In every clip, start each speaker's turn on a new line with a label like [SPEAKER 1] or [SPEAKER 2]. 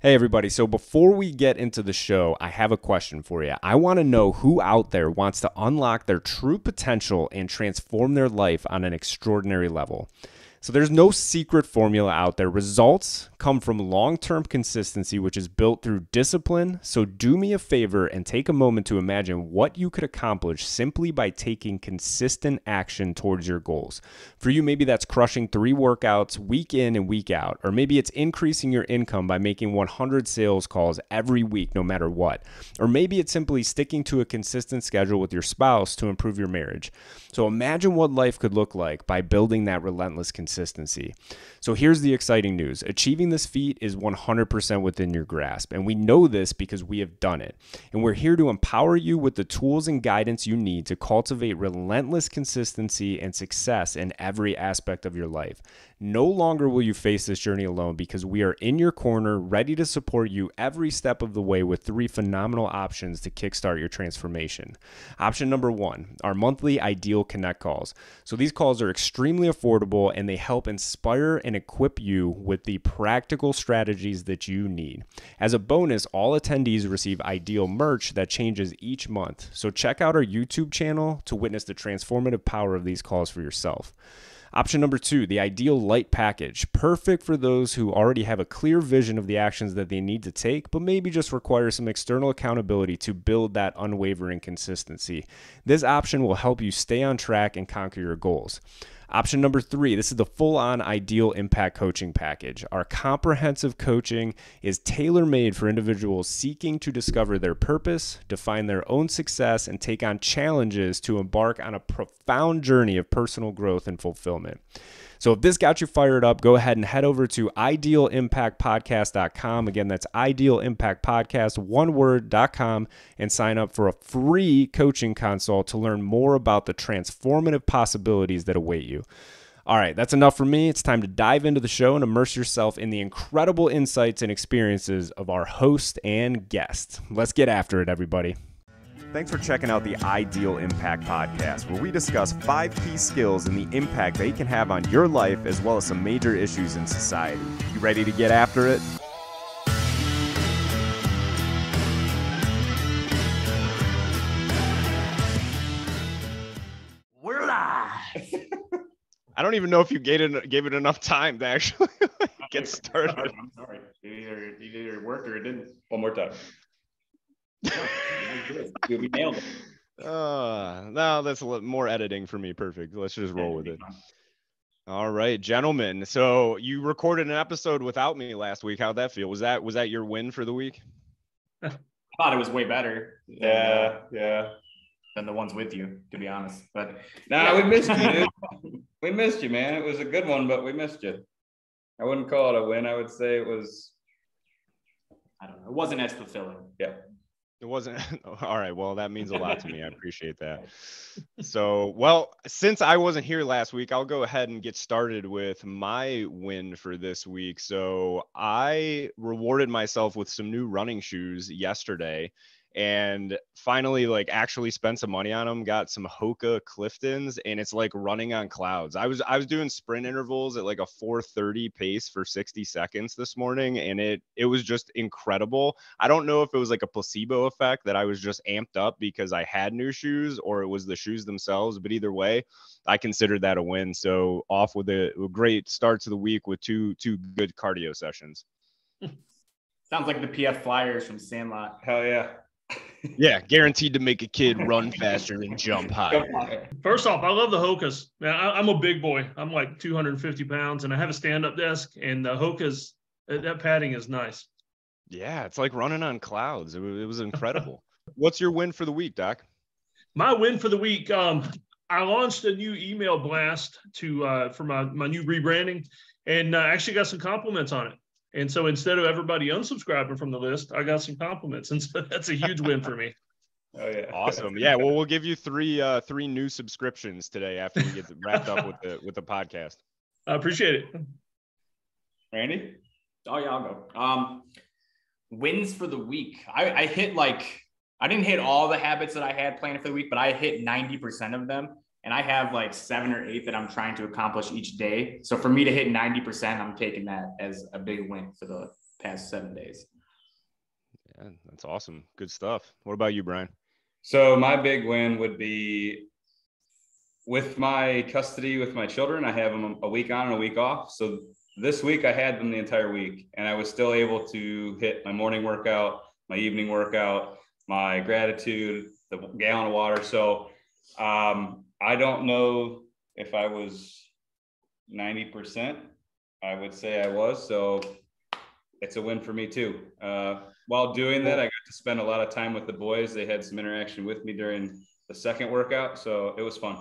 [SPEAKER 1] Hey everybody, so before we get into the show, I have a question for you. I want to know who out there wants to unlock their true potential and transform their life on an extraordinary level. So there's no secret formula out there. Results come from long-term consistency, which is built through discipline. So do me a favor and take a moment to imagine what you could accomplish simply by taking consistent action towards your goals. For you, maybe that's crushing 3 workouts week in and week out, or maybe it's increasing your income by making 100 sales calls every week, no matter what. Or maybe it's simply sticking to a consistent schedule with your spouse to improve your marriage. So imagine what life could look like by building that relentless consistency. So here's the exciting news. Achieving this feat is 100% within your grasp, and we know this because we have done it. And we're here to empower you with the tools and guidance you need to cultivate relentless consistency and success in every aspect of your life. No longer will you face this journey alone because we are in your corner, ready to support you every step of the way with 3 phenomenal options to kickstart your transformation. Option number 1, our monthly Ideal Connect calls. So these calls are extremely affordable and they help inspire and equip you with the practical strategies that you need. As a bonus, all attendees receive Ideal merch that changes each month. So check out our YouTube channel to witness the transformative power of these calls for yourself. Option number 2, the Ideal Light Package. Perfect for those who already have a clear vision of the actions that they need to take, but maybe just require some external accountability to build that unwavering consistency. This option will help you stay on track and conquer your goals. Option number 3, this is the full-on Ideal Impact Coaching Package. Our comprehensive coaching is tailor-made for individuals seeking to discover their purpose, define their own success, and take on challenges to embark on a profound journey of personal growth and fulfillment. So if this got you fired up, go ahead and head over to idealimpactpodcast.com. Again, that's idealimpactpodcast, one word.com, and sign up for a free coaching consult to learn more about the transformative possibilities that await you. All right, that's enough for me. It's time to dive into the show and immerse yourself in the incredible insights and experiences of our host and guest. Let's get after it, everybody. Thanks for checking out the Ideal Impact Podcast, where we discuss 5 key skills and the impact they can have on your life as well as some major issues in society. You ready to get after it?
[SPEAKER 2] We're live.
[SPEAKER 1] I don't even know if you gave it enough time to actually get started.
[SPEAKER 2] I'm sorry. It either worked or it didn't.
[SPEAKER 3] One more time.
[SPEAKER 2] We nailed it.
[SPEAKER 1] No, that's a little more editing for me. Perfect. Let's just roll with it. All right, gentlemen. So you recorded an episode without me last week. How'd that feel? Was that your win for the week?
[SPEAKER 2] I thought it was way better.
[SPEAKER 3] Yeah.
[SPEAKER 2] Than the ones with you, to be honest. But
[SPEAKER 3] we missed you, dude. We missed you, man. It was a good one, but we missed you. I wouldn't call it a win. I would say it was.
[SPEAKER 2] I don't know. It wasn't as fulfilling.
[SPEAKER 3] Yeah.
[SPEAKER 1] It wasn't. All right. Well, that means a lot to me. I appreciate that. So, well, since I wasn't here last week, I'll go ahead and get started with my win for this week. So I rewarded myself with some new running shoes yesterday and finally actually spent some money on them, got some Hoka Cliftons, and it's like running on clouds. I was doing sprint intervals at like a 4:30 pace for 60 seconds this morning, and it was just incredible. I don't know if it was like a placebo effect that I was just amped up because I had new shoes, or it was the shoes themselves, but either way, I considered that a win. So off with a great start to the week with two good cardio sessions.
[SPEAKER 2] Sounds like the PF Flyers from Sandlot.
[SPEAKER 3] Hell yeah.
[SPEAKER 1] Yeah, guaranteed to make a kid run faster and jump higher.
[SPEAKER 4] First off, I love the Hokas. Now, I'm a big boy. I'm like 250 pounds, and I have a stand-up desk, and the Hokas, that padding is nice.
[SPEAKER 1] Yeah, it's like running on clouds. It was incredible. What's your win for the week, Doc?
[SPEAKER 4] My win for the week, I launched a new email blast for my new rebranding, and actually got some compliments on it. And so instead of everybody unsubscribing from the list, I got some compliments. And so that's a huge win for me.
[SPEAKER 3] Oh yeah.
[SPEAKER 1] Awesome. Yeah. Well, we'll give you three new subscriptions today after we get wrapped up with the podcast.
[SPEAKER 4] I appreciate it.
[SPEAKER 3] Randy?
[SPEAKER 2] Oh yeah, I'll go. Wins for the week. I didn't hit all the habits that I had planned for the week, but I hit 90% of them. And I have like 7 or 8 that I'm trying to accomplish each day. So for me to hit 90%, I'm taking that as a big win for past 7 days.
[SPEAKER 1] Yeah, that's awesome. Good stuff. What about you, Brian?
[SPEAKER 3] So my big win would be with my custody with my children. I have them a week on and a week off. So this week I had them the entire week, and I was still able to hit my morning workout, my evening workout, my gratitude, the gallon of water. So I don't know if I was 90%. I would say I was. So it's a win for me too. While doing that, I got to spend a lot of time with the boys. They had some interaction with me during the second workout, so it was fun.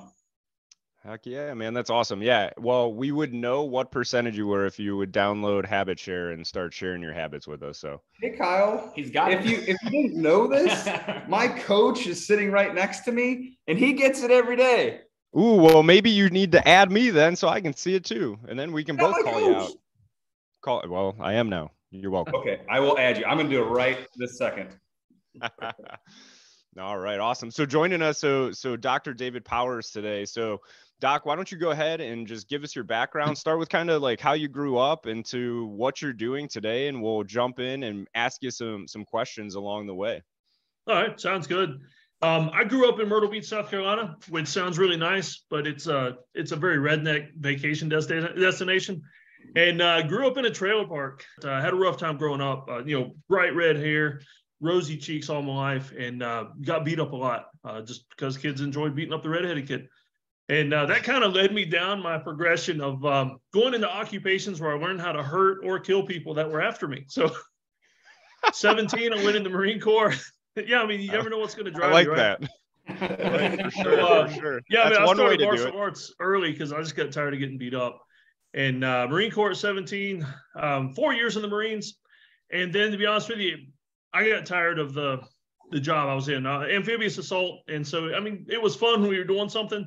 [SPEAKER 1] Heck yeah, man. That's awesome. Yeah. Well, we would know what percentage you were if you would download Habit Share and start sharing your habits with us. So
[SPEAKER 3] hey, Kyle,
[SPEAKER 2] he's got
[SPEAKER 3] if you didn't know this, my coach is sitting right next to me and he gets it every day.
[SPEAKER 1] Ooh, well, maybe you need to add me then so I can see it too. And then we can both call you out. Well, I am now. You're welcome.
[SPEAKER 3] Okay, I will add you. I'm going to do it right this second.
[SPEAKER 1] All right, awesome. So joining us, so Dr. David Powers today. So Doc, why don't you go ahead and just give us your background? Start with kind of like how you grew up into what you're doing today, and we'll jump in and ask you some questions along the way.
[SPEAKER 4] All right, sounds good. I grew up in Myrtle Beach, South Carolina, which sounds really nice, but it's a very redneck vacation destination. And grew up in a trailer park. Had a rough time growing up. Bright red hair, rosy cheeks all my life, and got beat up a lot just because kids enjoyed beating up the redheaded kid. And that kind of led me down my progression of going into occupations where I learned how to hurt or kill people that were after me. So 17, I went in the Marine Corps. Yeah, I mean, you never know what's going to drive you, right?
[SPEAKER 1] That. Right, for sure, for sure.
[SPEAKER 4] Yeah,
[SPEAKER 1] that's
[SPEAKER 4] I started
[SPEAKER 1] one way to
[SPEAKER 4] martial arts early because I just got tired of getting beat up. And Marine Corps at 17, 4 years in the Marines. And then, to be honest with you, I got tired of the job I was in, amphibious assault. And so, I mean, it was fun when we were doing something,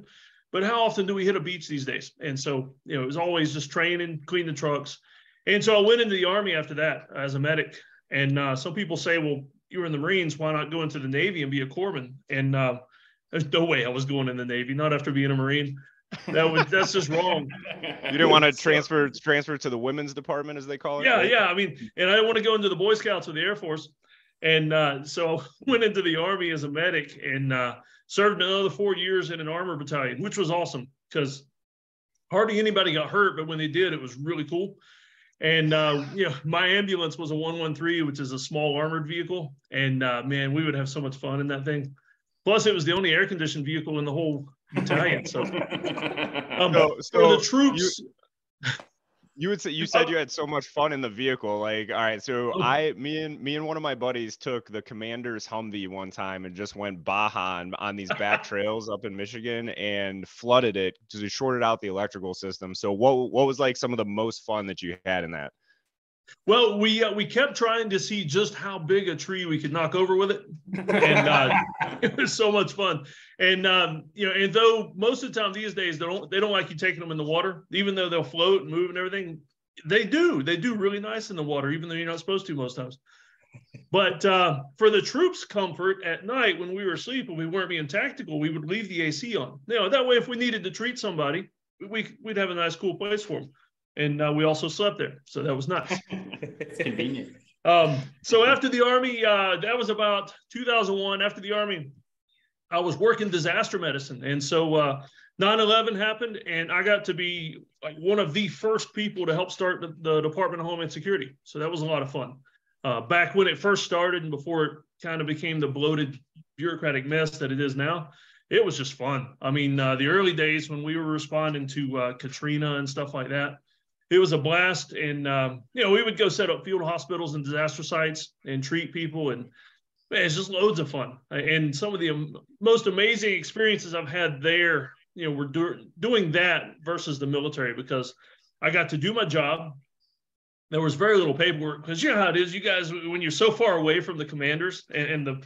[SPEAKER 4] but how often do we hit a beach these days? And so, it was always just training, cleaning trucks. And so I went into the Army after that as a medic. And some people say, well, you were in the Marines, why not go into the Navy and be a corpsman? And there's no way I was going in the Navy, not after being a Marine. That's just wrong.
[SPEAKER 1] You didn't want to transfer to the women's department, as they call it?
[SPEAKER 4] Yeah,
[SPEAKER 1] right?
[SPEAKER 4] yeah. I mean, and I didn't want to go into the Boy Scouts or the Air Force. And so I went into the Army as a medic and served another 4 years in an armor battalion, which was awesome because hardly anybody got hurt, but when they did, it was really cool. And my ambulance was a 113, which is a small armored vehicle. And man, we would have so much fun in that thing. Plus, it was the only air-conditioned vehicle in the whole battalion. So for the troops,
[SPEAKER 1] you said you had so much fun in the vehicle. Like, all right, so me and one of my buddies took the commander's Humvee one time and just went Baja on these back trails up in Michigan and flooded it because we shorted out the electrical system. So what was like some of the most fun that you had in that?
[SPEAKER 4] Well, we kept trying to see just how big a tree we could knock over with it, and it was so much fun. And and though most of the time these days they don't like you taking them in the water, even though they'll float and move and everything, they do really nice in the water, even though you're not supposed to most times. But for the troops' comfort at night when we were asleep and we weren't being tactical, we would leave the AC on. That way, if we needed to treat somebody, we'd have a nice, cool place for them. And we also slept there. So that was nice.
[SPEAKER 2] It's convenient.
[SPEAKER 4] So after the Army, that was about 2001. After the Army, I was working disaster medicine. And so 9/11 happened, and I got to be like one of the first people to help start the Department of Homeland Security. So that was a lot of fun. Back when it first started and before it kind of became the bloated bureaucratic mess that it is now, it was just fun. I mean, the early days when we were responding to Katrina and stuff like that, it was a blast. And, we would go set up field hospitals and disaster sites and treat people. And man, it's just loads of fun. And some of the most amazing experiences I've had there, were doing that versus the military, because I got to do my job. There was very little paperwork because you know how it is. You guys, when you're so far away from the commanders and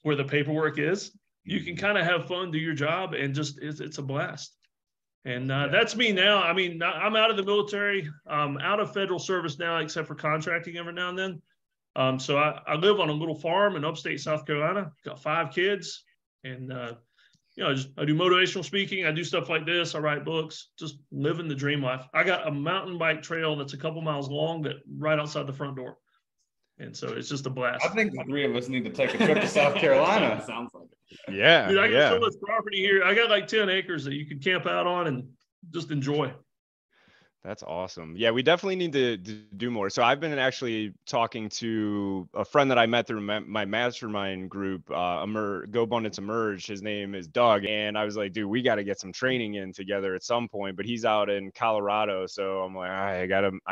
[SPEAKER 4] where the paperwork is, you can kind of have fun, do your job, and just it's a blast. And that's me now. I mean, I'm out of the military, out of federal service now, except for contracting every now and then. So I live on a little farm in upstate South Carolina. Got 5 kids, and I do motivational speaking. I do stuff like this. I write books. Just living the dream life. I got a mountain bike trail that's a couple miles long that right outside the front door. And so it's just a blast.
[SPEAKER 3] I think the three of us need to take a trip to South Carolina.
[SPEAKER 2] Sounds like it.
[SPEAKER 1] Yeah.
[SPEAKER 4] Dude, I got so much property here. I got like 10 acres that you can camp out on and just enjoy.
[SPEAKER 1] That's awesome. Yeah, we definitely need to do more. So I've been actually talking to a friend that I met through my mastermind group, Go Abundance Emerge. His name is Doug. And I was like, dude, we got to get some training in together at some point, but he's out in Colorado. So I'm like, I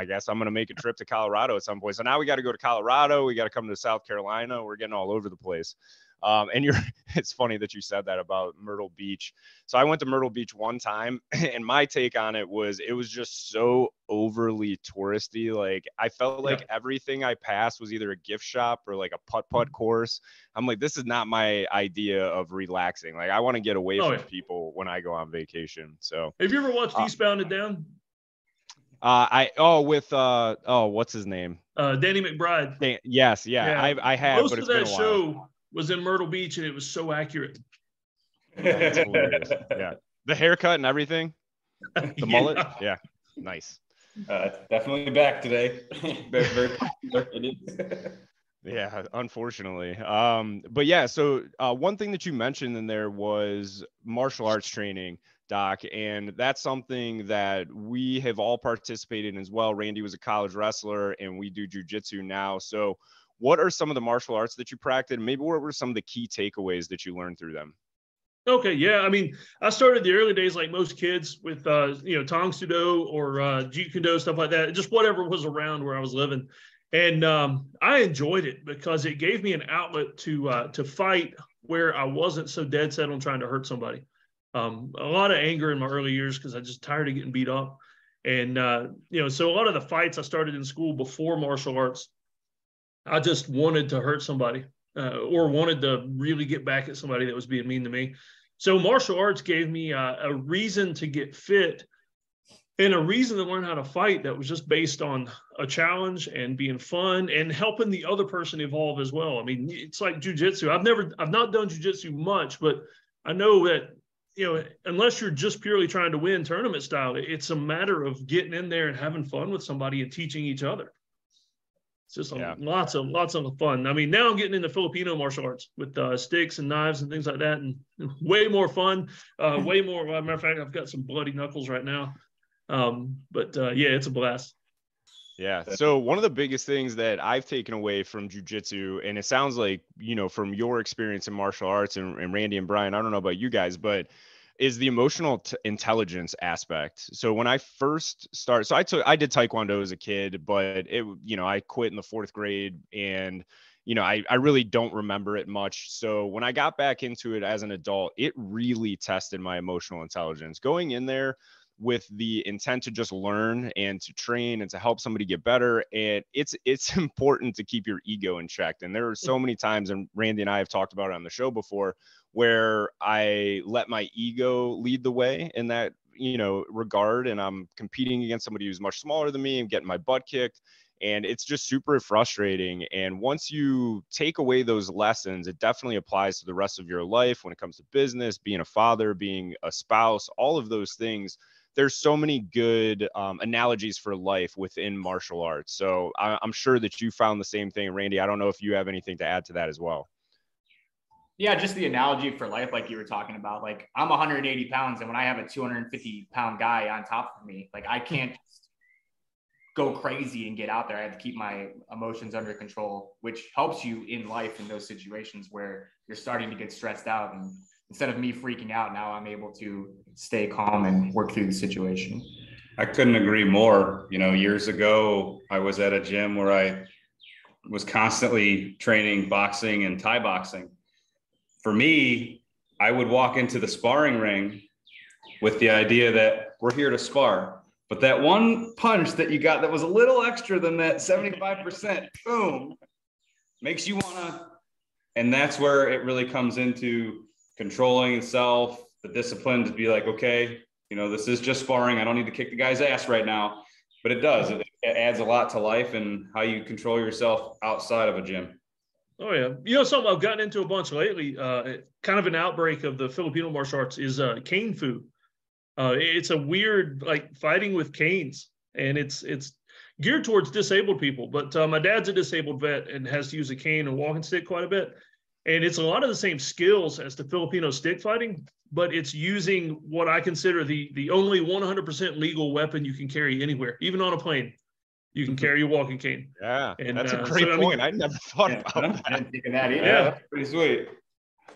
[SPEAKER 1] guess I'm going to make a trip to Colorado at some point. So now we got to go to Colorado. We got to come to South Carolina. We're getting all over the place. And it's funny that you said that about Myrtle Beach. So I went to Myrtle Beach one time, and my take on it was just so overly touristy. Like I felt like everything I passed was either a gift shop or like a putt course. I'm like, this is not my idea of relaxing. Like I want to get away from people when I go on vacation. So
[SPEAKER 4] have you ever watched Eastbound and Down?
[SPEAKER 1] What's his name?
[SPEAKER 4] Danny McBride.
[SPEAKER 1] Yes. Yeah. I have,
[SPEAKER 4] most
[SPEAKER 1] but it's
[SPEAKER 4] of
[SPEAKER 1] been
[SPEAKER 4] that
[SPEAKER 1] a while.
[SPEAKER 4] show was in Myrtle Beach, and it was so accurate.
[SPEAKER 1] That's hilarious. Yeah. The haircut and everything. The mullet. Yeah. Nice.
[SPEAKER 3] Definitely back today. Very popular.
[SPEAKER 2] It is.
[SPEAKER 1] Yeah, unfortunately. But yeah, so one thing that you mentioned in there was martial arts training, Doc, and that's something that we have all participated in as well. Randy was a college wrestler, and we do jujitsu now. So what are some of the martial arts that you practiced? Maybe what were some of the key takeaways that you learned through them?
[SPEAKER 4] Okay, yeah. I mean, I started the early days like most kids with, Tang Sudo or Jeet Kune Do, stuff like that, just whatever was around where I was living. And I enjoyed it because it gave me an outlet to fight where I wasn't so dead set on trying to hurt somebody. A lot of anger in my early years because I just tired of getting beat up. And, so a lot of the fights I started in school before martial arts, I just wanted to hurt somebody or wanted to really get back at somebody that was being mean to me. So martial arts gave me a reason to get fit and a reason to learn how to fight that was just based on a challenge and being fun and helping the other person evolve as well. I mean, it's like jujitsu. I've not done jujitsu much, but I know that, unless you're just purely trying to win tournament style, it's a matter of getting in there and having fun with somebody and teaching each other. It's just lots of fun. I mean, now I'm getting into Filipino martial arts with sticks and knives and things like that, and way more fun, way more. As a matter of fact, I've got some bloody knuckles right now. It's a blast.
[SPEAKER 1] Yeah. So one of the biggest things that I've taken away from jujitsu, and it sounds like, from your experience in martial arts and Randy and Brian, I don't know about you guys, but is the emotional intelligence aspect. So when I first started, I did Taekwondo as a kid, but I quit in the 4th grade and, I really don't remember it much. So when I got back into it as an adult, it really tested my emotional intelligence going in there with the intent to just learn and to train and to help somebody get better. And it's important to keep your ego in check. And there are so many times, and Randy and I have talked about it on the show before, where I let my ego lead the way in that, regard. And I'm competing against somebody who's much smaller than me and getting my butt kicked. And it's just super frustrating. And once you take away those lessons, it definitely applies to the rest of your life when it comes to business, being a father, being a spouse, all of those things. There's so many good analogies for life within martial arts. So I'm sure that you found the same thing, Randy. I don't know if you have anything to add to that as well.
[SPEAKER 2] Yeah, just the analogy for life, like you were talking about. Like I'm 180 pounds, and when I have a 250-pound guy on top of me, like I can't just go crazy and get out there. I have to keep my emotions under control, which helps you in life in those situations where you're starting to get stressed out. And instead of me freaking out, now I'm able to stay calm and work through the situation.
[SPEAKER 3] I couldn't agree more. Years ago, I was at a gym where I was constantly training boxing and Thai boxing. For me, I would walk into the sparring ring with the idea that we're here to spar. But that one punch that you got that was a little extra than that 75%, boom, makes you want to. And that's where it really comes into controlling itself, the discipline to be like, okay, this is just sparring. I don't need to kick the guy's ass right now. But it does. It adds a lot to life and how you control yourself outside of a gym.
[SPEAKER 4] Oh, yeah. Something I've gotten into a bunch lately, kind of an outbreak of the Filipino martial arts is cane fu. It's a weird, like fighting with canes. And it's geared towards disabled people. But my dad's a disabled vet and has to use a cane and walking stick quite a bit. And it's a lot of the same skills as the Filipino stick fighting, but it's using what I consider the only 100% legal weapon you can carry anywhere, even on a plane. You can carry a walking cane.
[SPEAKER 1] Yeah,
[SPEAKER 4] and
[SPEAKER 1] that's a great point. I never thought about that.
[SPEAKER 2] I didn't think of that either.
[SPEAKER 3] Yeah, that's pretty sweet.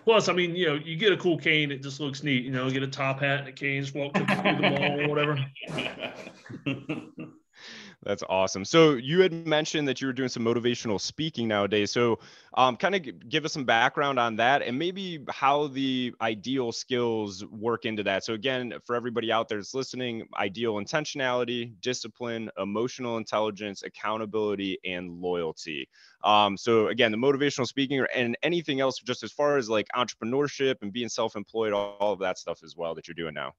[SPEAKER 4] Plus, I mean, you know, you get a cool cane, it just looks neat. You know, get a top hat and a cane, just walk through the mall or whatever.
[SPEAKER 1] That's awesome. So you had mentioned that you were doing some motivational speaking nowadays. So kind of give us some background on that and maybe how the ideal skills work into that. So again, for everybody out there that's listening, ideal intentionality, discipline, emotional intelligence, accountability, and loyalty. So again, the motivational speaking and anything else just as far as like entrepreneurship and being self-employed, all of that stuff as well that you're doing now.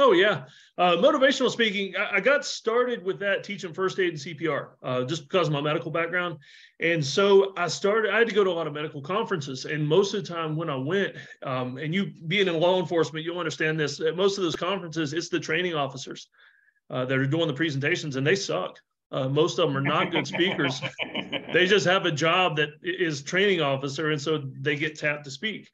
[SPEAKER 4] Oh, yeah. Motivational speaking, I got started with that teaching first aid and CPR just because of my medical background. And so I had to go to a lot of medical conferences. And most of the time when I went, and you being in law enforcement, you'll understand this, at most of those conferences, it's the training officers that are doing the presentations, and they suck. Most of them are not good speakers. They just have a job that is training officer, and so they get tapped to speak.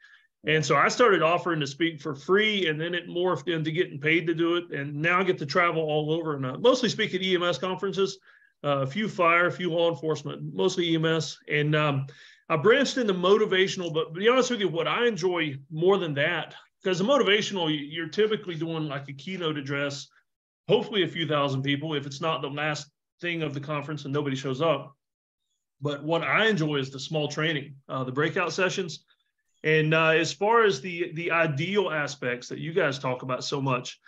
[SPEAKER 4] And so I started offering to speak for free, and then it morphed into getting paid to do it. And now I get to travel all over and mostly speak at EMS conferences, a few fire, a few law enforcement, mostly EMS. And I branched into motivational, but to be honest with you, what I enjoy more than that, because the motivational, you're typically doing like a keynote address, hopefully a few thousand people, if it's not the last thing of the conference and nobody shows up. But what I enjoy is the small training, the breakout sessions. And as far as the ideal aspects that you guys talk about so much,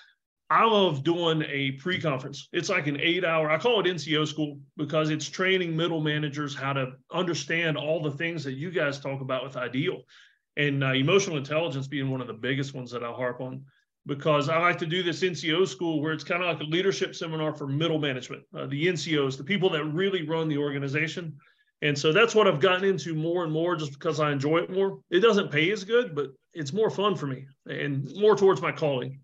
[SPEAKER 4] I love doing a pre-conference. It's like an 8-hour, I call it NCO school because it's training middle managers how to understand all the things that you guys talk about with ideal. And emotional intelligence being one of the biggest ones that I harp on, because I like to do this NCO school where it's kind of like a leadership seminar for middle management, the NCOs, the people that really run the organization. And so that's what I've gotten into more and more just because I enjoy it more. It doesn't pay as good, but it's more fun for me and more towards my calling.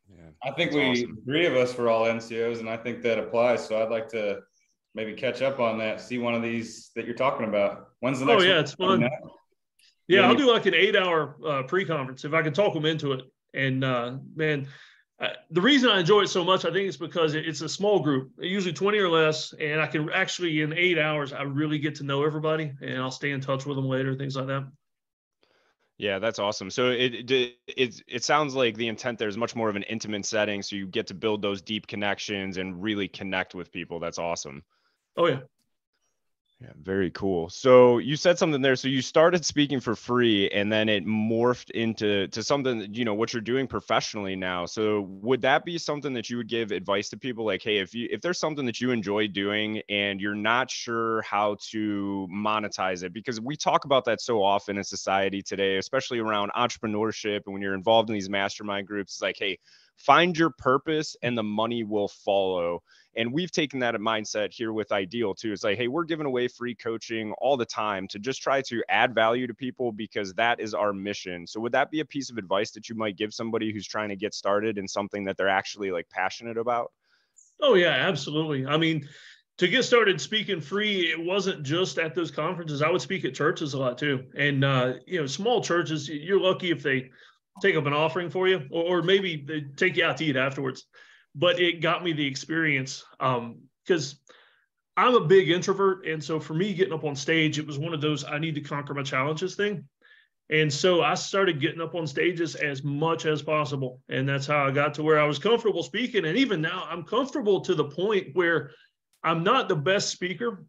[SPEAKER 3] Yeah, I think three of us were all NCOs, and I think that applies. So I'd like to maybe catch up on that, see one of these that you're talking about. When's the next one?
[SPEAKER 4] Oh, yeah, it's fun. Yeah, I'll do like an 8-hour pre-conference if I can talk them into it. And man, the reason I enjoy it so much, I think it's because it's a small group, usually 20 or less. And I can actually, in 8 hours, I really get to know everybody, and I'll stay in touch with them later, things like that.
[SPEAKER 1] Yeah, that's awesome. So it sounds like the intent there is much more of an intimate setting. So you get to build those deep connections and really connect with people. That's awesome.
[SPEAKER 4] Oh, yeah.
[SPEAKER 1] Yeah, very cool. So you said something there. So you started speaking for free, and then it morphed into something that, you know, what you're doing professionally now. So would that be something that you would give advice to people like, hey, if there's something that you enjoy doing and you're not sure how to monetize it, because we talk about that so often in society today, especially around entrepreneurship. And when you're involved in these mastermind groups, it's like, hey, find your purpose and the money will follow. And we've taken that mindset here with Ideal too. It's like, hey, we're giving away free coaching all the time to just try to add value to people because that is our mission. So would that be a piece of advice that you might give somebody who's trying to get started in something that they're actually like passionate about?
[SPEAKER 4] Oh, yeah, absolutely. I mean, to get started speaking free, it wasn't just at those conferences. I would speak at churches a lot too. And, you know, small churches, you're lucky if they take up an offering for you, or maybe they take you out to eat afterwards. But it got me the experience because I'm a big introvert. And so for me, getting up on stage, it was one of those I need to conquer my challenges thing. And so I started getting up on stages as much as possible. And that's how I got to where I was comfortable speaking. And even now I'm comfortable to the point where I'm not the best speaker.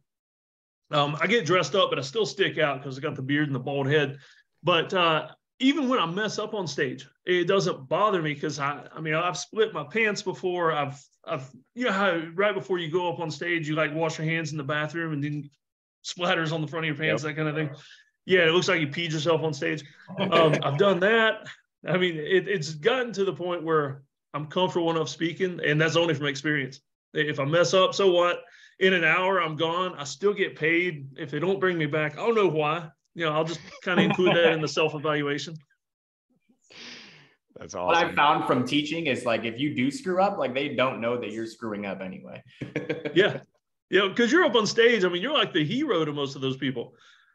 [SPEAKER 4] I get dressed up, but I still stick out because I got the beard and the bald head. But even when I mess up on stage, it doesn't bother me because I mean, I've split my pants before. I've, you know how right before you go up on stage, you like wash your hands in the bathroom and then splatters on the front of your pants, that kind of thing. Yeah, it looks like you peed yourself on stage. I've done that. I mean, it's gotten to the point where I'm comfortable enough speaking, and that's only from experience. If I mess up, so what? In an hour, I'm gone. I still get paid. If they don't bring me back, I don't know why. You know, I'll just kind of include that in the self-evaluation.
[SPEAKER 1] That's
[SPEAKER 2] What I've
[SPEAKER 1] awesome.
[SPEAKER 2] found from teaching is like, if you do screw up, like they don't know that you're screwing up anyway.
[SPEAKER 4] Yeah. Because you're up on stage. I mean, you're like the hero to most of those people.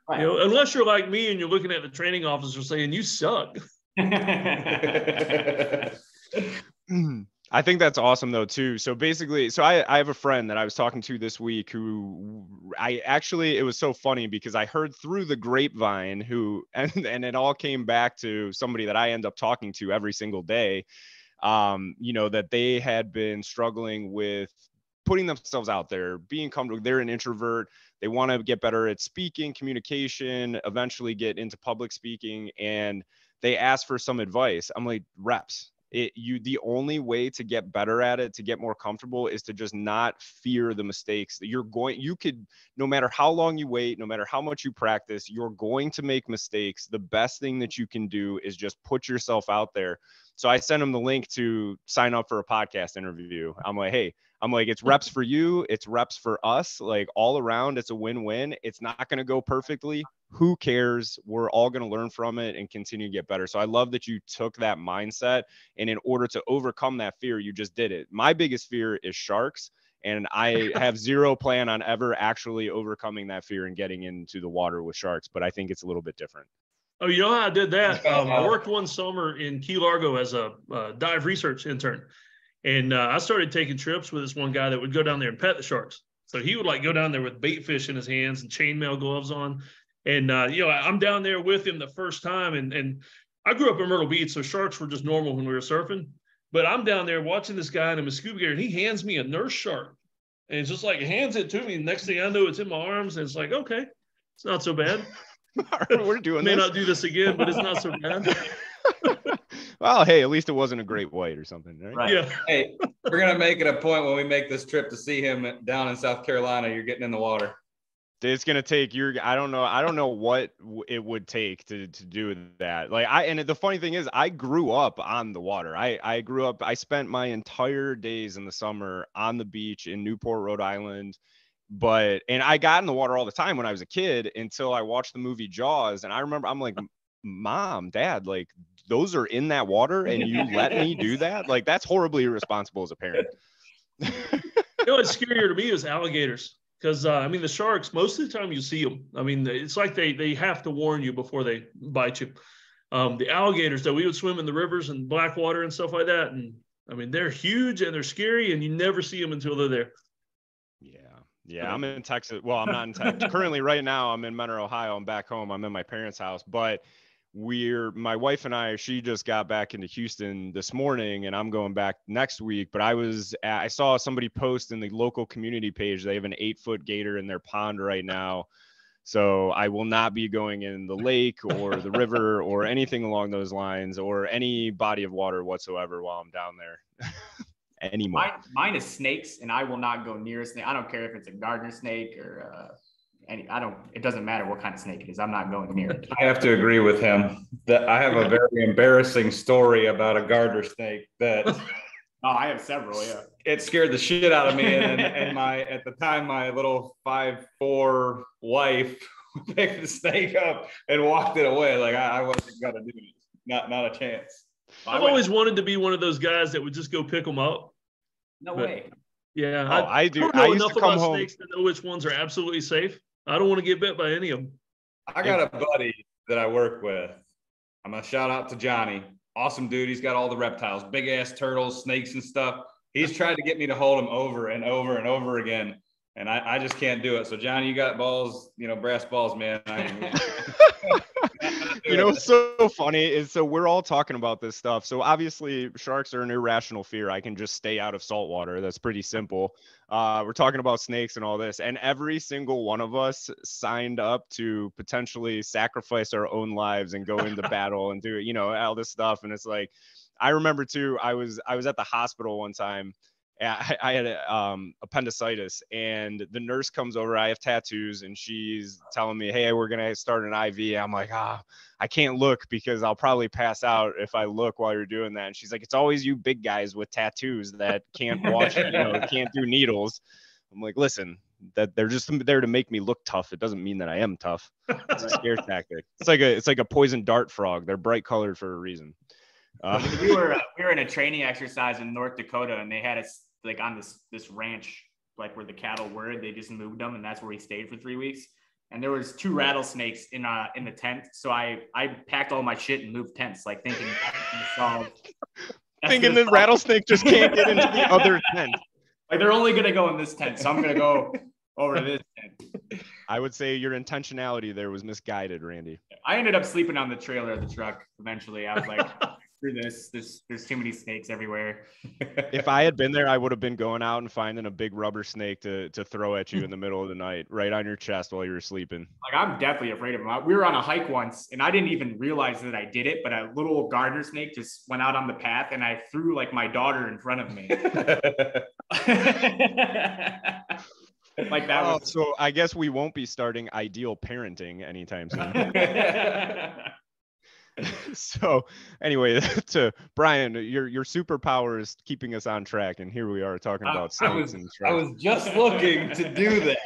[SPEAKER 2] Right.
[SPEAKER 4] Unless you're like me and you're looking at the training officer saying you suck.
[SPEAKER 1] I think that's awesome though too. So basically, I have a friend that I was talking to this week who it was so funny because I heard through the grapevine and it all came back to somebody that I end up talking to every single day. That they had been struggling with putting themselves out there, being comfortable. They're an introvert. They want to get better at speaking, communication, eventually get into public speaking. And they asked for some advice. I'm like, reps. The only way to get better at it, to get more comfortable, is to just not fear the mistakes that you could, no matter how long you wait, no matter how much you practice, you're going to make mistakes. The best thing that you can do is just put yourself out there. So I sent him the link to sign up for a podcast interview. I'm like, hey, it's reps for you. It's reps for us. Like all around, it's a win-win. It's not going to go perfectly. Who cares? We're all going to learn from it and continue to get better. So I love that you took that mindset. And in order to overcome that fear, you just did it. My biggest fear is sharks. And I have zero plan on ever actually overcoming that fear and getting into the water with sharks. But I think it's a little bit different.
[SPEAKER 4] Oh, you know how I did that? I worked one summer in Key Largo as a dive research intern. And I started taking trips with this one guy that would go down there and pet the sharks. So he would like go down there with bait fish in his hands and chainmail gloves on. And, I'm down there with him the first time. And I grew up in Myrtle Beach, so sharks were just normal when we were surfing. But I'm down there watching this guy in a scuba gear, and he hands me a nurse shark. And it's just like, hands it to me. Next thing I know, it's in my arms. And it's like, okay, it's not so bad.
[SPEAKER 1] We're doing this.
[SPEAKER 4] May not do this again, but it's not so bad.
[SPEAKER 1] Well, hey, at least it wasn't a great white or something, right?
[SPEAKER 4] Yeah.
[SPEAKER 3] Hey, we're going to make it a point when we make this trip to see him down in South Carolina. You're getting in the water.
[SPEAKER 1] It's going to take I don't know what it would take to do that. And the funny thing is, I grew up on the water. I spent my entire days in the summer on the beach in Newport, Rhode Island. And I got in the water all the time when I was a kid until I watched the movie Jaws. And I remember I'm like, Mom, Dad, like those are in that water and you let me do that? Like that's horribly irresponsible as a parent.
[SPEAKER 4] What's scarier to me is alligators. Because, the sharks, most of the time you see them. I mean, it's like they have to warn you before they bite you. The alligators, though, we would swim in the rivers and black water and stuff like that. And, they're huge and they're scary and you never see them until they're there.
[SPEAKER 1] Yeah, I'm in Texas. Well, I'm not in Texas. Currently, right now, I'm in Mentor, Ohio. I'm back home. I'm in my parents' house. But my wife and I, she just got back into Houston this morning and I'm going back next week. But I saw somebody post in the local community page, they have an 8-foot gator in their pond right now. So I will not be going in the lake or the river or anything along those lines or any body of water whatsoever while I'm down there anymore.
[SPEAKER 2] Mine is snakes, and I will not go near a snake. I don't care if it's a gardener snake or it doesn't matter what kind of snake it is. I'm not going near it.
[SPEAKER 3] I have to agree with him. That I have a very embarrassing story about a garter snake that
[SPEAKER 2] Oh, I have several. Yeah.
[SPEAKER 3] it scared the shit out of me. And at the time, my little 5'4" wife picked the snake up and walked it away. Like I wasn't going to do it. Not a chance.
[SPEAKER 4] I've always wanted to be one of those guys that would just go pick them up.
[SPEAKER 2] No way.
[SPEAKER 4] Yeah.
[SPEAKER 1] I do.
[SPEAKER 4] I don't know enough about snakes to know which ones are absolutely safe. I don't want to get bit by any of them.
[SPEAKER 3] I got a buddy that I work with. I'm going to shout out to Johnny. Awesome dude. He's got all the reptiles, big ass turtles, snakes and stuff. He's tried to get me to hold him over and over and over again. And I just can't do it. So Johnny, you got balls, brass balls, man.
[SPEAKER 1] What's so funny is, so we're all talking about this stuff. So obviously sharks are an irrational fear. I can just stay out of salt water. That's pretty simple. We're talking about snakes and all this, and every single one of us signed up to potentially sacrifice our own lives and go into battle and do, all this stuff. And it's like, I remember too, I was at the hospital one time. I had appendicitis, and the nurse comes over. I have tattoos, and she's telling me, hey, we're going to start an IV. I'm like, I can't look because I'll probably pass out if I look while you're doing that. And she's like, it's always you big guys with tattoos that can't watch, can't do needles. I'm like, listen, that they're just there to make me look tough. It doesn't mean that I am tough. It's a scare tactic. It's like a poison dart frog. They're bright colored for a reason.
[SPEAKER 2] We were in a training exercise in North Dakota, and they had us like on this ranch, like where the cattle were. They just moved them, and that's where we stayed for 3 weeks. And there was 2 rattlesnakes in the tent, so I packed all my shit and moved tents, like thinking
[SPEAKER 1] thinking the rattlesnake just can't get into the other tent.
[SPEAKER 2] Like they're only gonna go in this tent, so I'm gonna go over to this tent.
[SPEAKER 1] I would say your intentionality there was misguided, Randy.
[SPEAKER 2] I ended up sleeping on the trailer of the truck eventually. I was like, screw this. There's too many snakes everywhere.
[SPEAKER 1] If I had been there, I would have been going out and finding a big rubber snake to throw at you in the middle of the night, right on your chest while you were sleeping.
[SPEAKER 2] Like, I'm definitely afraid of them. We were on a hike once, and I didn't even realize that I did it, but a little garter snake just went out on the path, and I threw like my daughter in front of me. Like that.
[SPEAKER 1] So I guess we won't be starting ideal parenting anytime soon. So anyway, to Brian, your superpower is keeping us on track, and here we are talking about snakes and
[SPEAKER 3] I was just looking to do that.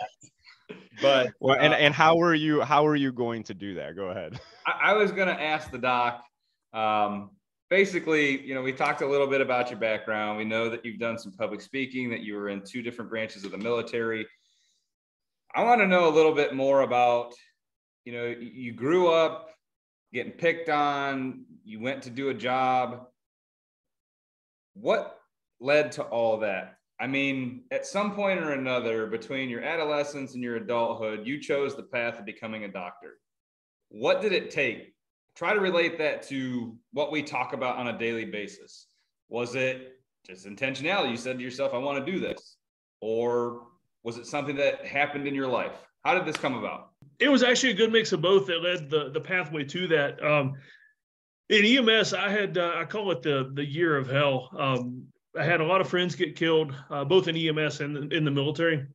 [SPEAKER 3] But
[SPEAKER 1] well, and how are you going to do that? Go ahead.
[SPEAKER 3] I was going to ask the doc. Basically, we talked a little bit about your background. We know that you've done some public speaking, that you were in 2 different branches of the military. I want to know a little bit more about, you grew up getting picked on, you went to do a job. What led to all that? I mean, at some point or another, between your adolescence and your adulthood, you chose the path of becoming a doctor. What did it take? Try to relate that to what we talk about on a daily basis. Was it just intentionality? You said to yourself, I want to do this. Or was it something that happened in your life? How did this come about?
[SPEAKER 4] It was actually a good mix of both that led the pathway to that. In EMS, I call it the year of hell. I had a lot of friends get killed, both in EMS and in the military.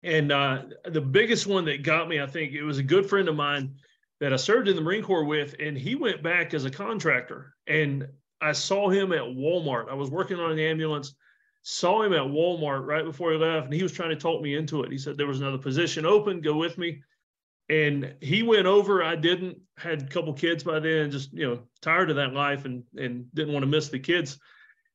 [SPEAKER 4] And the biggest one that got me, I think, it was a good friend of mine that I served in the Marine Corps with, and he went back as a contractor. And I saw him at Walmart. I was working on an ambulance, saw him at Walmart right before he left, and he was trying to talk me into it. He said there was another position open, go with me. And he went over, I didn't, had a couple kids by then, just, tired of that life and didn't want to miss the kids.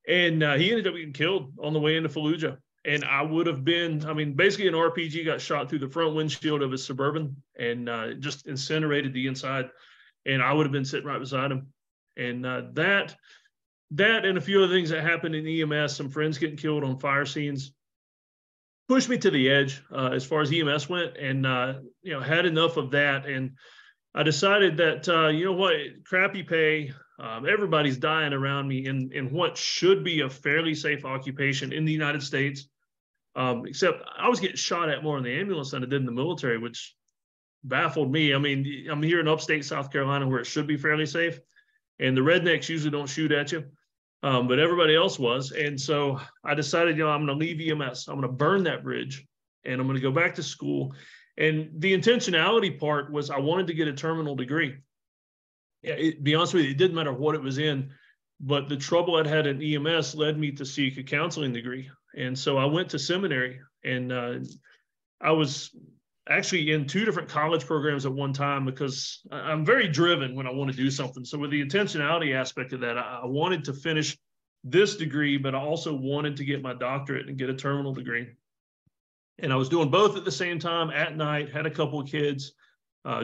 [SPEAKER 4] And he ended up getting killed on the way into Fallujah. And I would have been, basically an RPG got shot through the front windshield of his Suburban and just incinerated the inside. And I would have been sitting right beside him. And that and a few other things that happened in EMS, some friends getting killed on fire scenes, pushed me to the edge as far as EMS went, and had enough of that. And I decided that crappy pay, everybody's dying around me in what should be a fairly safe occupation in the United States, except I was getting shot at more in the ambulance than I did in the military, which baffled me. I'm here in upstate South Carolina where it should be fairly safe, and the rednecks usually don't shoot at you. But everybody else was. And so I decided, I'm going to leave EMS. I'm going to burn that bridge, and I'm going to go back to school. And the intentionality part was I wanted to get a terminal degree. Be honest with you, it didn't matter what it was in, but the trouble I'd had in EMS led me to seek a counseling degree. And so I went to seminary, and I was actually in 2 different college programs at one time because I'm very driven when I want to do something. So with the intentionality aspect of that, I wanted to finish this degree, but I also wanted to get my doctorate and get a terminal degree. And I was doing both at the same time at night, had a couple of kids,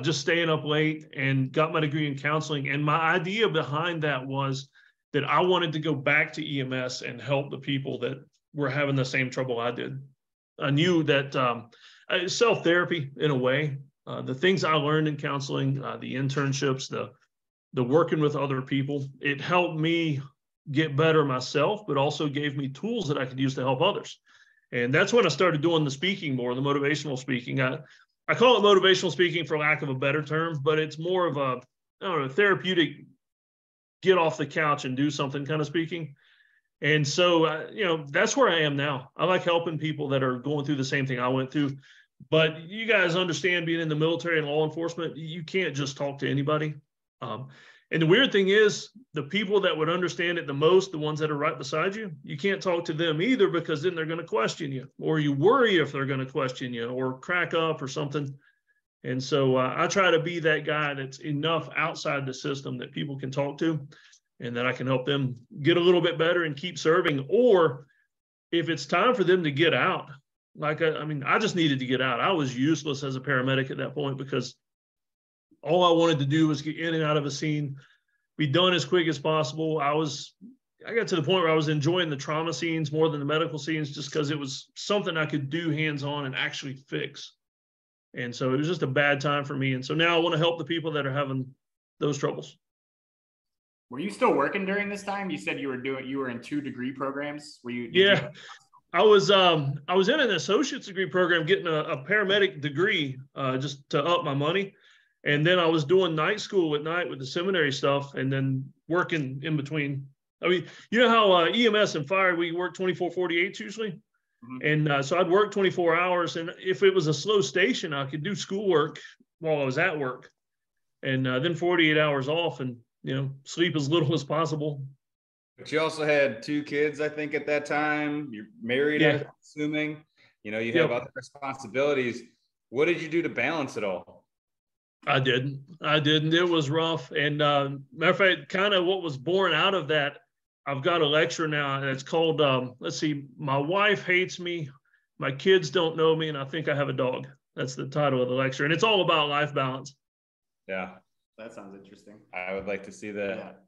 [SPEAKER 4] just staying up late, and got my degree in counseling. And my idea behind that was that I wanted to go back to EMS and help the people that were having the same trouble I did. I knew that self-therapy, in a way, the things I learned in counseling, the internships, the working with other people, it helped me get better myself, but also gave me tools that I could use to help others. And that's when I started doing the speaking more, the motivational speaking. I call it motivational speaking for lack of a better term, but it's more of a therapeutic, get off the couch and do something kind of speaking. And so, that's where I am now. I like helping people that are going through the same thing I went through. But you guys understand, being in the military and law enforcement, you can't just talk to anybody. And the weird thing is, the people that would understand it the most, the ones that are right beside you, you can't talk to them either, because then they're going to question you, or you worry if they're going to question you or crack up or something. And so I try to be that guy that's enough outside the system that people can talk to. and that I can help them get a little bit better and keep serving. Or if it's time for them to get out, like, I just needed to get out. I was useless as a paramedic at that point because all I wanted to do was get in and out of a scene, be done as quick as possible. I got to the point where I was enjoying the trauma scenes more than the medical scenes, just because it was something I could do hands-on and actually fix. And so it was just a bad time for me. And so now I want to help the people that are having those troubles.
[SPEAKER 2] Were you still working during this time? You said you were in 2 degree programs.
[SPEAKER 4] I was in an associate's degree program, getting a paramedic degree, just to up my money. And then I was doing night school at night with the seminary stuff, and then working in between. I mean, you know how EMS and fire, we work 24/48 usually. Mm-hmm. And so I'd work 24 hours. And if it was a slow station, I could do schoolwork while I was at work. And then 48 hours off and, sleep as little as possible.
[SPEAKER 3] But you also had 2 kids, I think, at that time. You're married, I'm assuming. You have other responsibilities. What did you do to balance it all?
[SPEAKER 4] I didn't. It was rough. And matter of fact, kind of what was born out of that, I've got a lecture now, and it's called, My Wife Hates Me, My Kids Don't Know Me, and I Think I Have a Dog. That's the title of the lecture. And it's all about life balance.
[SPEAKER 3] Yeah.
[SPEAKER 2] That sounds interesting.
[SPEAKER 3] I would like to see that.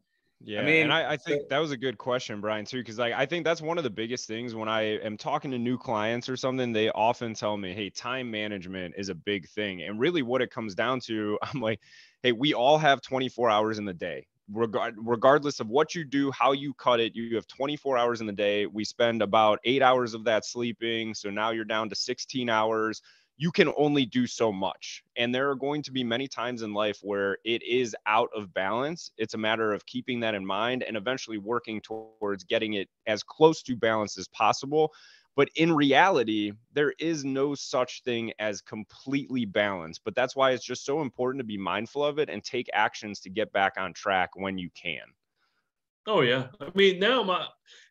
[SPEAKER 1] Yeah. And I think that was a good question, Brian, too, because I think that's one of the biggest things when I am talking to new clients or something. They often tell me, hey, time management is a big thing. And really what it comes down to, I'm like, hey, we all have 24 hours in the day. Regardless of what you do, how you cut it, you have 24 hours in the day. We spend about 8 hours of that sleeping. So now you're down to 16 hours. You can only do so much. And there are going to be many times in life where it is out of balance. It's a matter of keeping that in mind and eventually working towards getting it as close to balance as possible. But in reality, there is no such thing as completely balanced. But that's why it's just so important to be mindful of it and take actions to get back on track when you can.
[SPEAKER 4] Oh, yeah. I mean, now